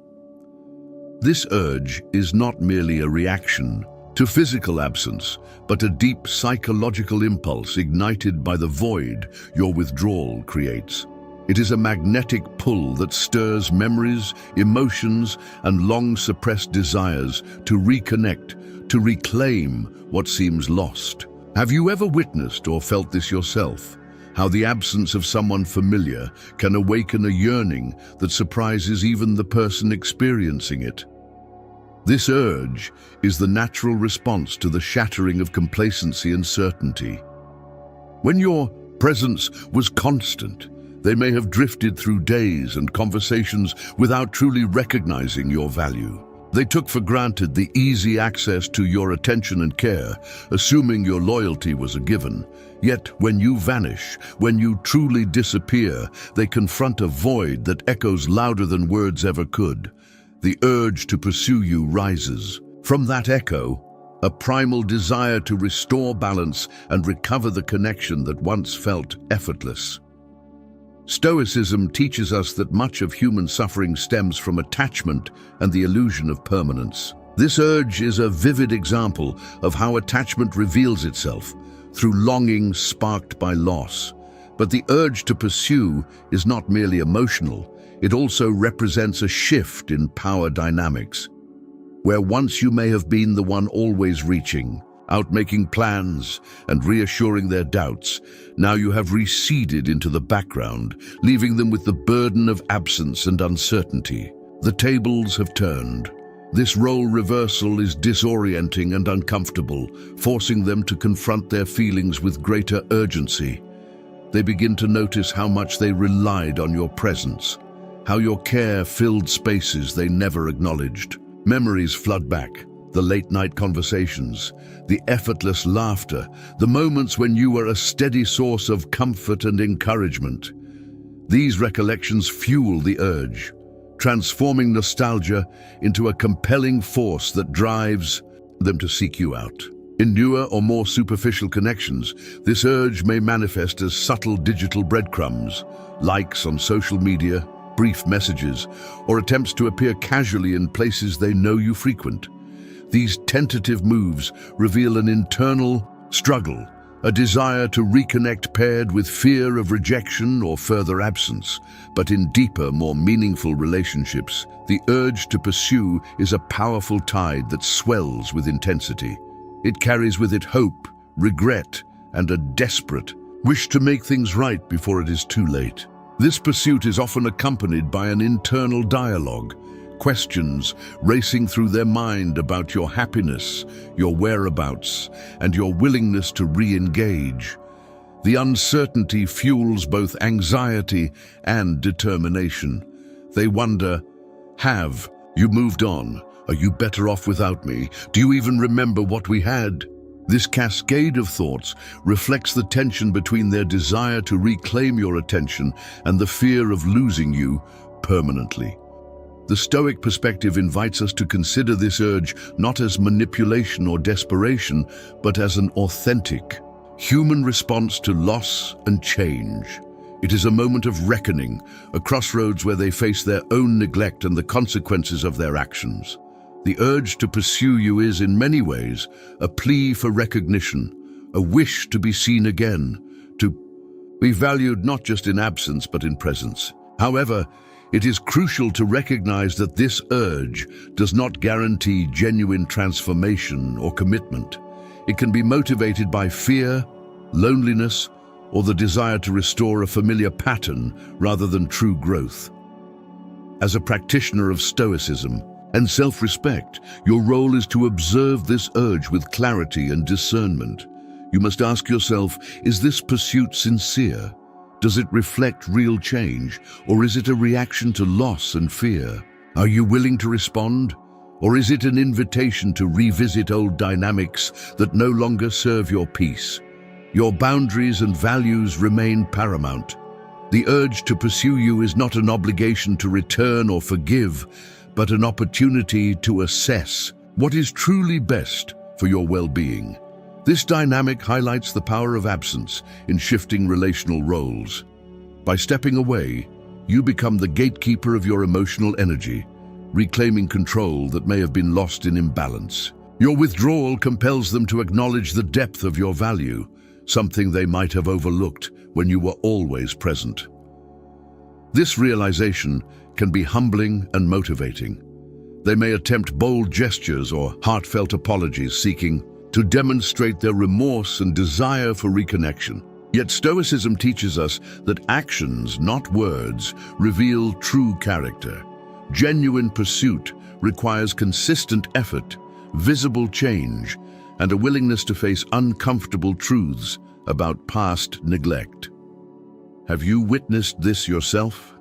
This urge is not merely a reaction to physical absence, but a deep psychological impulse ignited by the void your withdrawal creates. It is a magnetic pull that stirs memories, emotions, and long-suppressed desires to reconnect, to reclaim what seems lost. Have you ever witnessed or felt this yourself? How the absence of someone familiar can awaken a yearning that surprises even the person experiencing it. This urge is the natural response to the shattering of complacency and certainty. When your presence was constant, they may have drifted through days and conversations without truly recognizing your value. They took for granted the easy access to your attention and care, assuming your loyalty was a given. Yet, when you vanish, when you truly disappear, they confront a void that echoes louder than words ever could. The urge to pursue you rises. From that echo, a primal desire to restore balance and recover the connection that once felt effortless. Stoicism teaches us that much of human suffering stems from attachment and the illusion of permanence. This urge is a vivid example of how attachment reveals itself through longing sparked by loss. But the urge to pursue is not merely emotional, it also represents a shift in power dynamics. Where once you may have been the one always reaching, out making plans and reassuring their doubts. Now you have receded into the background, leaving them with the burden of absence and uncertainty. The tables have turned. This role reversal is disorienting and uncomfortable, forcing them to confront their feelings with greater urgency. They begin to notice how much they relied on your presence, how your care filled spaces they never acknowledged. Memories flood back, the late-night conversations, the effortless laughter, the moments when you were a steady source of comfort and encouragement. These recollections fuel the urge, transforming nostalgia into a compelling force that drives them to seek you out. In newer or more superficial connections, this urge may manifest as subtle digital breadcrumbs, likes on social media, brief messages, or attempts to appear casually in places they know you frequent. These tentative moves reveal an internal struggle, a desire to reconnect paired with fear of rejection or further absence. But in deeper, more meaningful relationships, the urge to pursue is a powerful tide that swells with intensity. It carries with it hope, regret, and a desperate wish to make things right before it is too late. This pursuit is often accompanied by an internal dialogue, questions racing through their mind about your happiness, your whereabouts, and your willingness to re-engage. The uncertainty fuels both anxiety and determination. They wonder, have you moved on? Are you better off without me? Do you even remember what we had? This cascade of thoughts reflects the tension between their desire to reclaim your attention and the fear of losing you permanently. The Stoic perspective invites us to consider this urge not as manipulation or desperation, but as an authentic, human response to loss and change. It is a moment of reckoning, a crossroads where they face their own neglect and the consequences of their actions. The urge to pursue you is, in many ways, a plea for recognition, a wish to be seen again, to be valued not just in absence but in presence. However, it is crucial to recognize that this urge does not guarantee genuine transformation or commitment. It can be motivated by fear, loneliness, or the desire to restore a familiar pattern rather than true growth. As a practitioner of Stoicism and self-respect, your role is to observe this urge with clarity and discernment. You must ask yourself, is this pursuit sincere? Does it reflect real change, or is it a reaction to loss and fear? Are you willing to respond, or is it an invitation to revisit old dynamics that no longer serve your peace? Your boundaries and values remain paramount. The urge to pursue you is not an obligation to return or forgive, but an opportunity to assess what is truly best for your well-being. This dynamic highlights the power of absence in shifting relational roles. By stepping away, you become the gatekeeper of your emotional energy, reclaiming control that may have been lost in imbalance. Your withdrawal compels them to acknowledge the depth of your value, something they might have overlooked when you were always present. This realization can be humbling and motivating. They may attempt bold gestures or heartfelt apologies, seeking to demonstrate their remorse and desire for reconnection. Yet Stoicism teaches us that actions, not words, reveal true character. Genuine pursuit requires consistent effort, visible change, and a willingness to face uncomfortable truths about past neglect. Have you witnessed this yourself?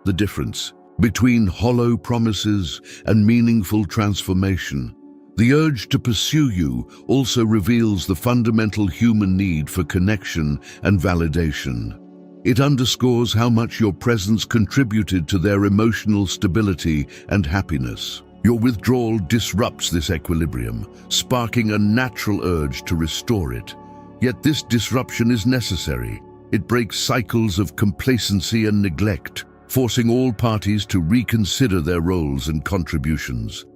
The difference between hollow promises and meaningful transformation. The urge to pursue you also reveals the fundamental human need for connection and validation. It underscores how much your presence contributed to their emotional stability and happiness. Your withdrawal disrupts this equilibrium, sparking a natural urge to restore it. Yet this disruption is necessary. It breaks cycles of complacency and neglect, forcing all parties to reconsider their roles and contributions.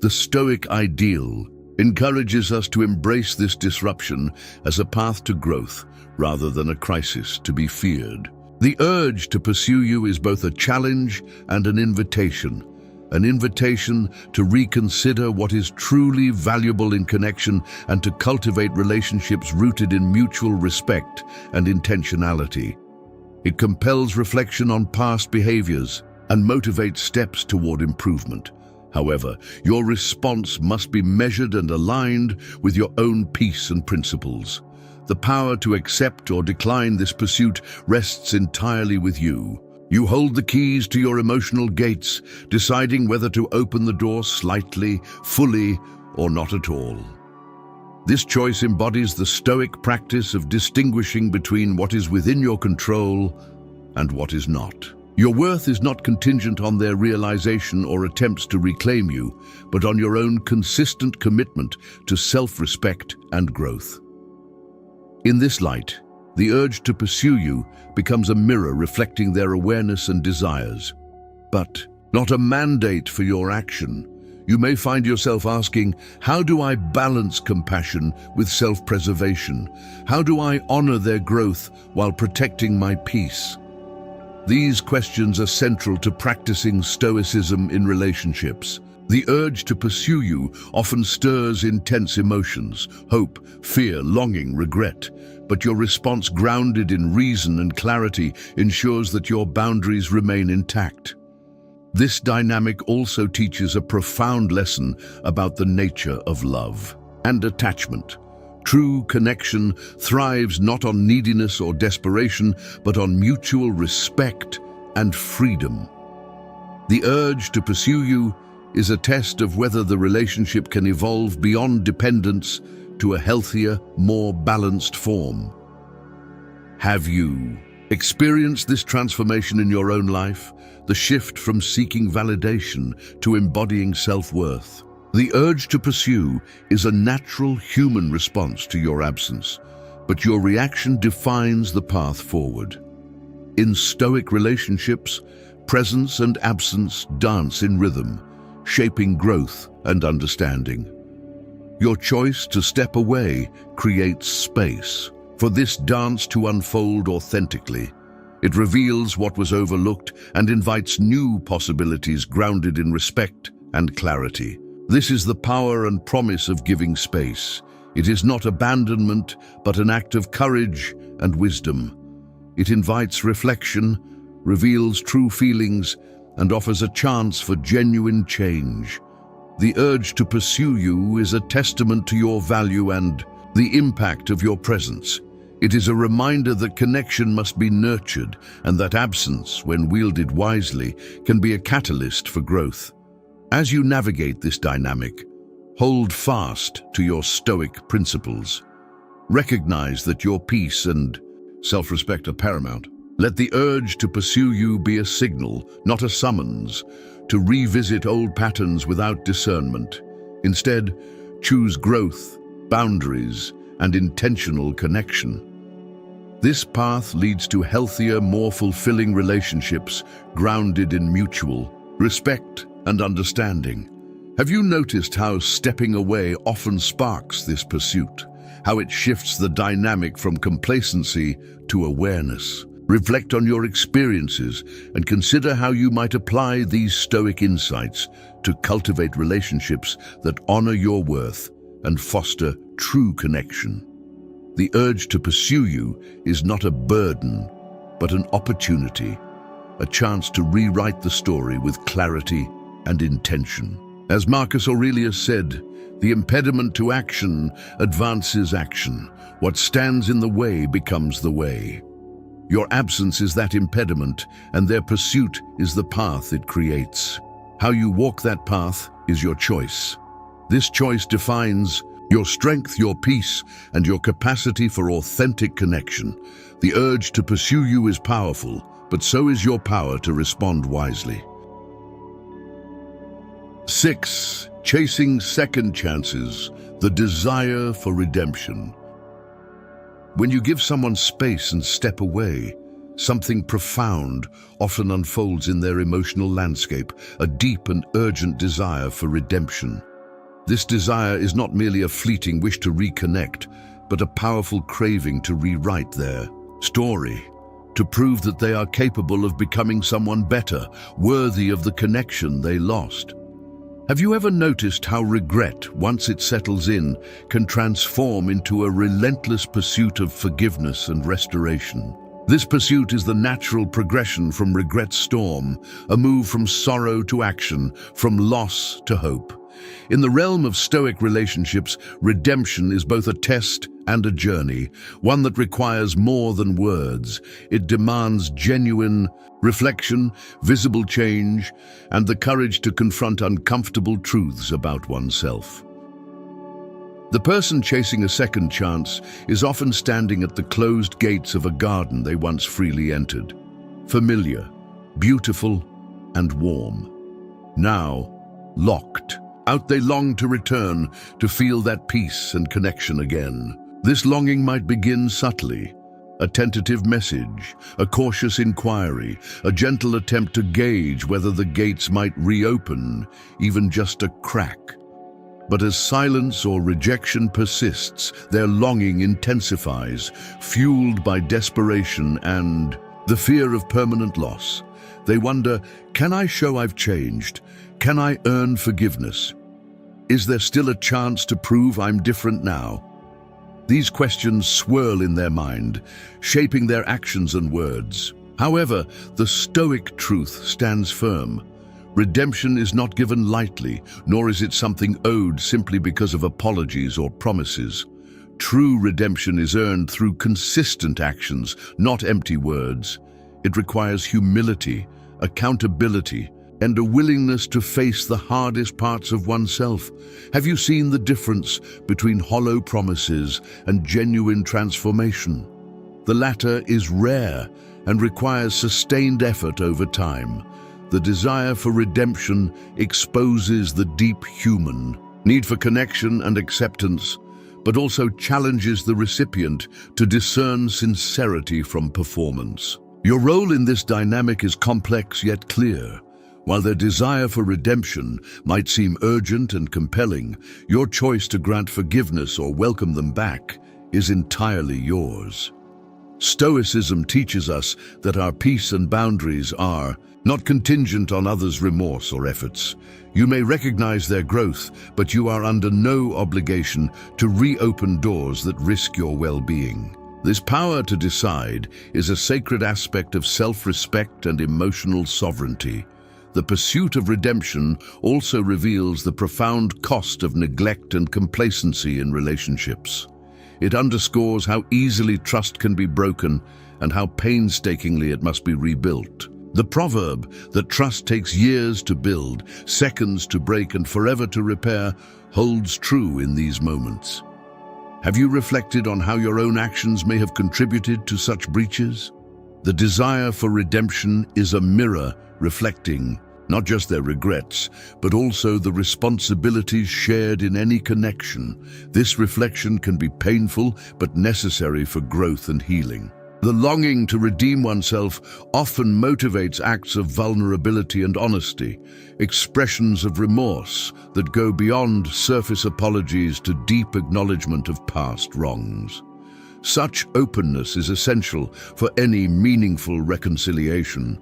The Stoic ideal encourages us to embrace this disruption as a path to growth rather than a crisis to be feared. The urge to pursue you is both a challenge and an invitation, an invitation to reconsider what is truly valuable in connection and to cultivate relationships rooted in mutual respect and intentionality. It compels reflection on past behaviors and motivates steps toward improvement. However, your response must be measured and aligned with your own peace and principles. The power to accept or decline this pursuit rests entirely with you. You hold the keys to your emotional gates, deciding whether to open the door slightly, fully, or not at all. This choice embodies the Stoic practice of distinguishing between what is within your control and what is not. Your worth is not contingent on their realization or attempts to reclaim you, but on your own consistent commitment to self-respect and growth. In this light, the urge to pursue you becomes a mirror reflecting their awareness and desires, but not a mandate for your action. You may find yourself asking, how do I balance compassion with self-preservation? How do I honor their growth while protecting my peace? These questions are central to practicing Stoicism in relationships. The urge to pursue you often stirs intense emotions, hope, fear, longing, regret. But your response, grounded in reason and clarity, ensures that your boundaries remain intact. This dynamic also teaches a profound lesson about the nature of love and attachment. True connection thrives not on neediness or desperation, but on mutual respect and freedom. The urge to pursue you is a test of whether the relationship can evolve beyond dependence to a healthier, more balanced form. Have you experienced this transformation in your own life? The shift from seeking validation to embodying self-worth? The urge to pursue is a natural human response to your absence, but your reaction defines the path forward. In Stoic relationships, presence and absence dance in rhythm, shaping growth and understanding. Your choice to step away creates space for this dance to unfold authentically. It reveals what was overlooked and invites new possibilities grounded in respect and clarity. This is the power and promise of giving space. It is not abandonment, but an act of courage and wisdom. It invites reflection, reveals true feelings, and offers a chance for genuine change. The urge to pursue you is a testament to your value and the impact of your presence. It is a reminder that connection must be nurtured and that absence, when wielded wisely, can be a catalyst for growth. As you navigate this dynamic, hold fast to your Stoic principles. Recognize that your peace and self-respect are paramount. Let the urge to pursue you be a signal, not a summons, to revisit old patterns without discernment. Instead, choose growth, boundaries, and intentional connection. This path leads to healthier, more fulfilling relationships grounded in mutual respect and understanding. Have you noticed how stepping away often sparks this pursuit? How it shifts the dynamic from complacency to awareness? Reflect on your experiences and consider how you might apply these Stoic insights to cultivate relationships that honor your worth and foster true connection. The urge to pursue you is not a burden, but an opportunity, a chance to rewrite the story with clarity and intention. As Marcus Aurelius said, the impediment to action advances action. What stands in the way becomes the way. Your absence is that impediment, and their pursuit is the path it creates. How you walk that path is your choice. This choice defines your strength, your peace, and your capacity for authentic connection. The urge to pursue you is powerful, but so is your power to respond wisely. 6. Chasing second chances, the desire for redemption. When you give someone space and step away, something profound often unfolds in their emotional landscape, a deep and urgent desire for redemption. This desire is not merely a fleeting wish to reconnect, but a powerful craving to rewrite their story. to prove that they are capable of becoming someone better, worthy of the connection they lost. Have you ever noticed how regret, once it settles in, can transform into a relentless pursuit of forgiveness and restoration? This pursuit is the natural progression from regret's storm, a move from sorrow to action, from loss to hope. In the realm of Stoic relationships, redemption is both a test and a journey, one that requires more than words. It demands genuine reflection, visible change, and the courage to confront uncomfortable truths about oneself. The person chasing a second chance is often standing at the closed gates of a garden they once freely entered. Familiar, beautiful, and warm. Now, locked. Out they long to return, to feel that peace and connection again. This longing might begin subtly. A tentative message, a cautious inquiry, a gentle attempt to gauge whether the gates might reopen, even just a crack. But as silence or rejection persists, their longing intensifies, fueled by desperation and the fear of permanent loss. They wonder, can I show I've changed? Can I earn forgiveness? Is there still a chance to prove I'm different now? These questions swirl in their mind, shaping their actions and words. However, the Stoic truth stands firm. Redemption is not given lightly, nor is it something owed simply because of apologies or promises. True redemption is earned through consistent actions, not empty words. It requires humility, accountability, and a willingness to face the hardest parts of oneself. Have you seen the difference between hollow promises and genuine transformation? The latter is rare and requires sustained effort over time. The desire for redemption exposes the deep human need for connection and acceptance, but also challenges the recipient to discern sincerity from performance. Your role in this dynamic is complex yet clear. While their desire for redemption might seem urgent and compelling, your choice to grant forgiveness or welcome them back is entirely yours. Stoicism teaches us that our peace and boundaries are not contingent on others' remorse or efforts. You may recognize their growth, but you are under no obligation to reopen doors that risk your well-being. This power to decide is a sacred aspect of self-respect and emotional sovereignty. The pursuit of redemption also reveals the profound cost of neglect and complacency in relationships. It underscores how easily trust can be broken and how painstakingly it must be rebuilt. The proverb that trust takes years to build, seconds to break, and forever to repair holds true in these moments. Have you reflected on how your own actions may have contributed to such breaches? The desire for redemption is a mirror reflecting not just their regrets, but also the responsibilities shared in any connection. This reflection can be painful but necessary for growth and healing. The longing to redeem oneself often motivates acts of vulnerability and honesty, expressions of remorse that go beyond surface apologies to deep acknowledgement of past wrongs. Such openness is essential for any meaningful reconciliation.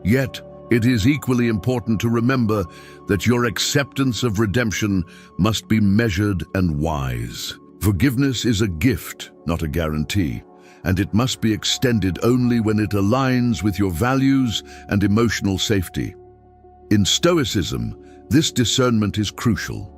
Yet, it is equally important to remember that your acceptance of redemption must be measured and wise. Forgiveness is a gift, not a guarantee, and it must be extended only when it aligns with your values and emotional safety. In Stoicism, this discernment is crucial.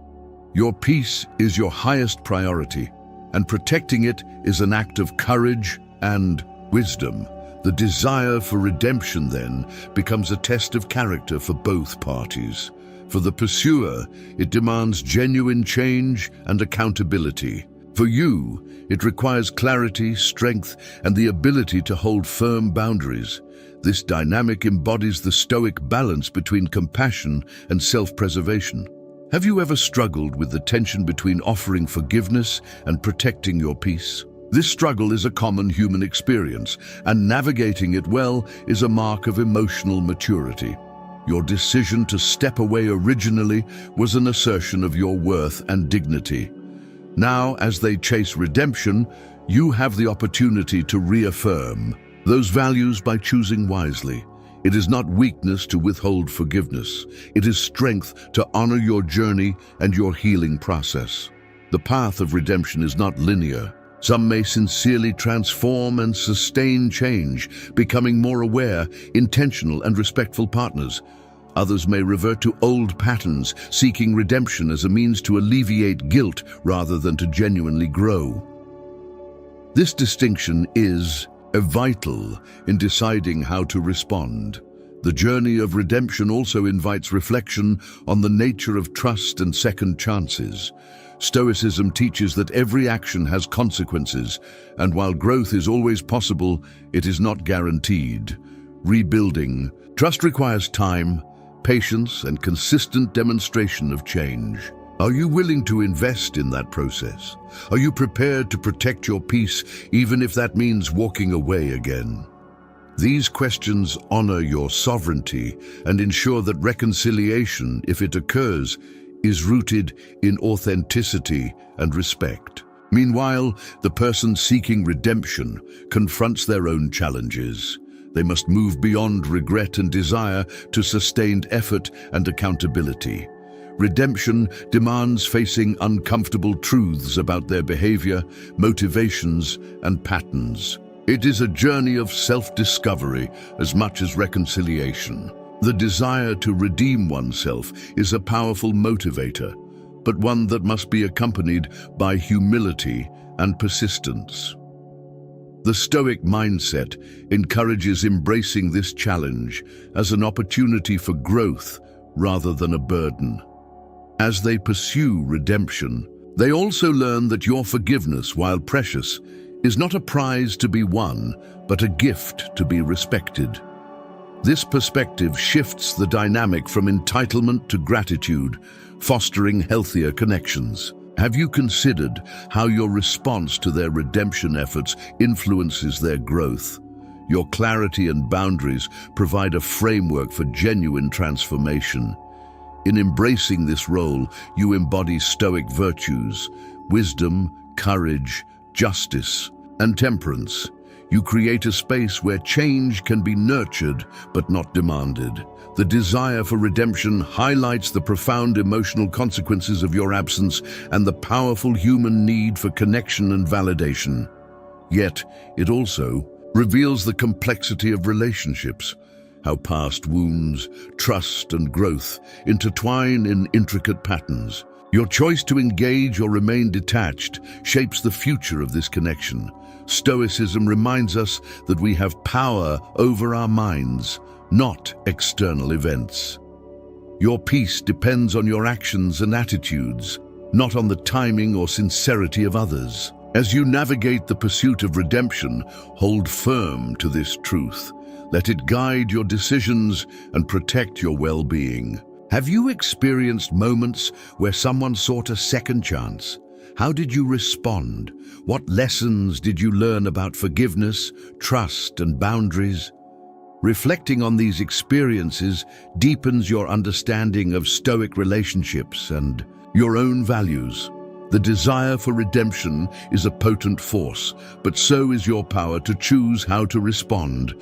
Your peace is your highest priority, and protecting it is an act of courage and wisdom. The desire for redemption, then, becomes a test of character for both parties. For the pursuer, it demands genuine change and accountability. For you, it requires clarity, strength, and the ability to hold firm boundaries. This dynamic embodies the Stoic balance between compassion and self-preservation. Have you ever struggled with the tension between offering forgiveness and protecting your peace? This struggle is a common human experience, and navigating it well is a mark of emotional maturity. Your decision to step away originally was an assertion of your worth and dignity. Now, as they chase redemption, you have the opportunity to reaffirm, those values by choosing wisely. It is not weakness to withhold forgiveness. It is strength to honor your journey and your healing process. The path of redemption is not linear. Some may sincerely transform and sustain change, becoming more aware, intentional, and respectful partners. Others may revert to old patterns, seeking redemption as a means to alleviate guilt rather than to genuinely grow. This distinction is vital in deciding how to respond. The journey of redemption also invites reflection on the nature of trust and second chances. Stoicism teaches that every action has consequences, and while growth is always possible, it is not guaranteed. Rebuilding trust requires time, patience, and consistent demonstration of change. Are you willing to invest in that process? Are you prepared to protect your peace, even if that means walking away again? These questions honor your sovereignty and ensure that reconciliation, if it occurs, is rooted in authenticity and respect. Meanwhile, the person seeking redemption confronts their own challenges. They must move beyond regret and desire to sustained effort and accountability. Redemption demands facing uncomfortable truths about their behavior, motivations, and patterns. It is a journey of self-discovery as much as reconciliation. The desire to redeem oneself is a powerful motivator, but one that must be accompanied by humility and persistence. The Stoic mindset encourages embracing this challenge as an opportunity for growth rather than a burden. As they pursue redemption, they also learn that your forgiveness, while precious, is not a prize to be won, but a gift to be respected. This perspective shifts the dynamic from entitlement to gratitude, fostering healthier connections. Have you considered how your response to their redemption efforts influences their growth? Your clarity and boundaries provide a framework for genuine transformation. In embracing this role, you embody Stoic virtues, wisdom, courage, justice, and temperance. You create a space where change can be nurtured but not demanded. The desire for redemption highlights the profound emotional consequences of your absence and the powerful human need for connection and validation. Yet, it also reveals the complexity of relationships, how past wounds, trust, and growth intertwine in intricate patterns. Your choice to engage or remain detached shapes the future of this connection. Stoicism reminds us that we have power over our minds, not external events. Your peace depends on your actions and attitudes, not on the timing or sincerity of others. As you navigate the pursuit of redemption, hold firm to this truth. Let it guide your decisions and protect your well-being. Have you experienced moments where someone sought a second chance? How did you respond? What lessons did you learn about forgiveness, trust, and boundaries? Reflecting on these experiences deepens your understanding of Stoic relationships and your own values. The desire for redemption is a potent force, but so is your power to choose how to respond.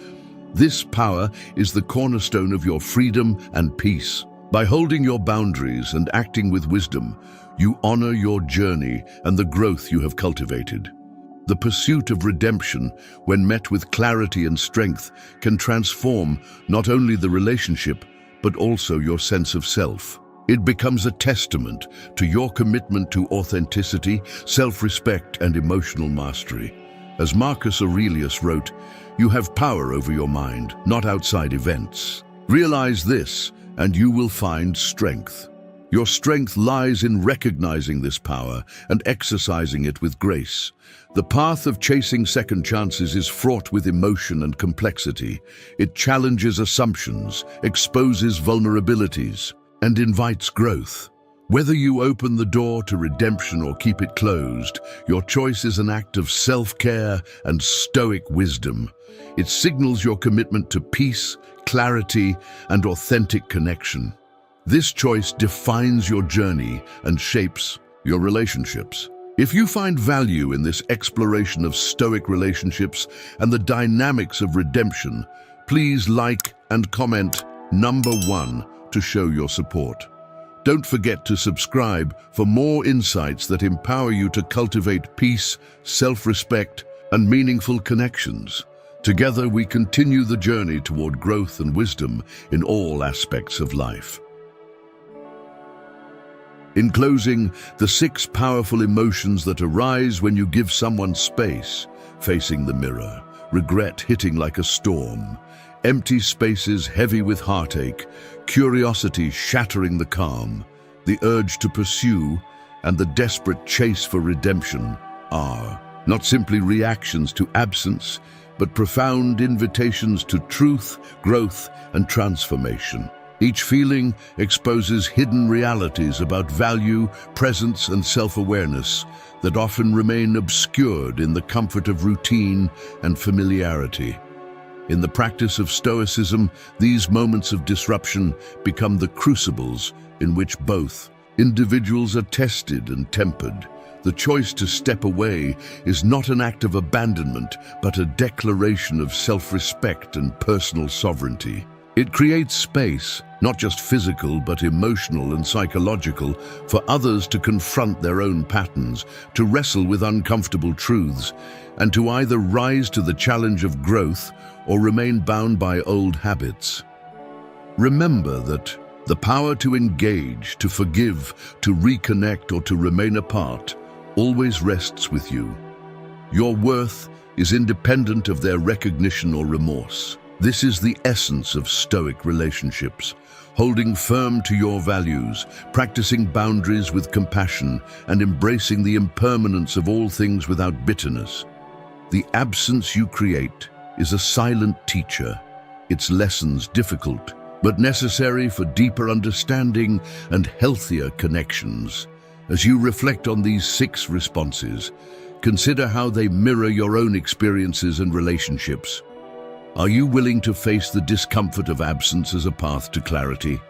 This power is the cornerstone of your freedom and peace. By holding your boundaries and acting with wisdom, you honor your journey and the growth you have cultivated. The pursuit of redemption, when met with clarity and strength, can transform not only the relationship, but also your sense of self. It becomes a testament to your commitment to authenticity, self-respect, and emotional mastery. As Marcus Aurelius wrote, "You have power over your mind, not outside events." Realize this, and you will find strength. Your strength lies in recognizing this power and exercising it with grace. The path of chasing second chances is fraught with emotion and complexity. It challenges assumptions, exposes vulnerabilities, and invites growth. Whether you open the door to redemption or keep it closed, your choice is an act of self-care and Stoic wisdom. It signals your commitment to peace, clarity, and authentic connection. This choice defines your journey and shapes your relationships. If you find value in this exploration of Stoic relationships and the dynamics of redemption, please like and comment #1 to show your support. Don't forget to subscribe for more insights that empower you to cultivate peace, self-respect, and meaningful connections. Together, we continue the journey toward growth and wisdom in all aspects of life. In closing, the 6 powerful emotions that arise when you give someone space: facing the mirror, regret hitting like a storm, empty spaces heavy with heartache, curiosity shattering the calm, the urge to pursue, and the desperate chase for redemption are not simply reactions to absence, but profound invitations to truth, growth, and transformation. Each feeling exposes hidden realities about value, presence, and self-awareness that often remain obscured in the comfort of routine and familiarity. In the practice of Stoicism, these moments of disruption become the crucibles in which both individuals are tested and tempered. The choice to step away is not an act of abandonment, but a declaration of self-respect and personal sovereignty. It creates space, not just physical but emotional and psychological, for others to confront their own patterns, to wrestle with uncomfortable truths, and to either rise to the challenge of growth or remain bound by old habits. Remember that the power to engage, to forgive, to reconnect, or to remain apart always rests with you. Your worth is independent of their recognition or remorse. This is the essence of Stoic relationships: holding firm to your values, practicing boundaries with compassion, and embracing the impermanence of all things without bitterness. The absence you create is a silent teacher, its lessons difficult, but necessary for deeper understanding and healthier connections. As you reflect on these 6 responses, consider how they mirror your own experiences and relationships. Are you willing to face the discomfort of absence as a path to clarity?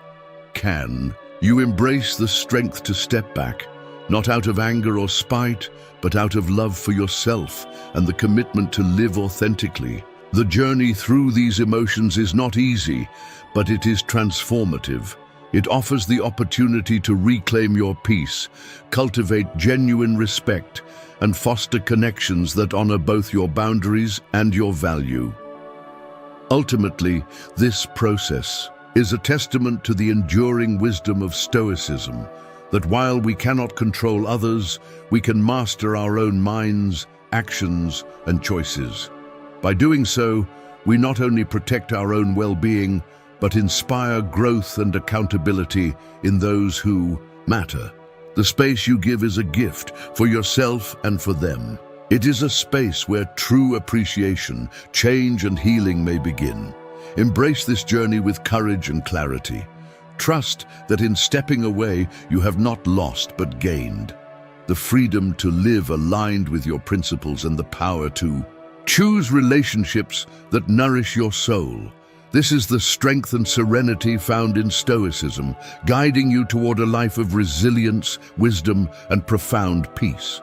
Can you embrace the strength to step back, not out of anger or spite, but out of love for yourself and the commitment to live authentically? The journey through these emotions is not easy, but it is transformative. It offers the opportunity to reclaim your peace, cultivate genuine respect, and foster connections that honor both your boundaries and your value. Ultimately, this process is a testament to the enduring wisdom of Stoicism, that while we cannot control others, we can master our own minds, actions, and choices. By doing so, we not only protect our own well-being, but inspire growth and accountability in those who matter. The space you give is a gift for yourself and for them. It is a space where true appreciation, change, and healing may begin. Embrace this journey with courage and clarity. Trust that in stepping away, you have not lost but gained the freedom to live aligned with your principles and the power to choose relationships that nourish your soul. This is the strength and serenity found in Stoicism, guiding you toward a life of resilience, wisdom, and profound peace.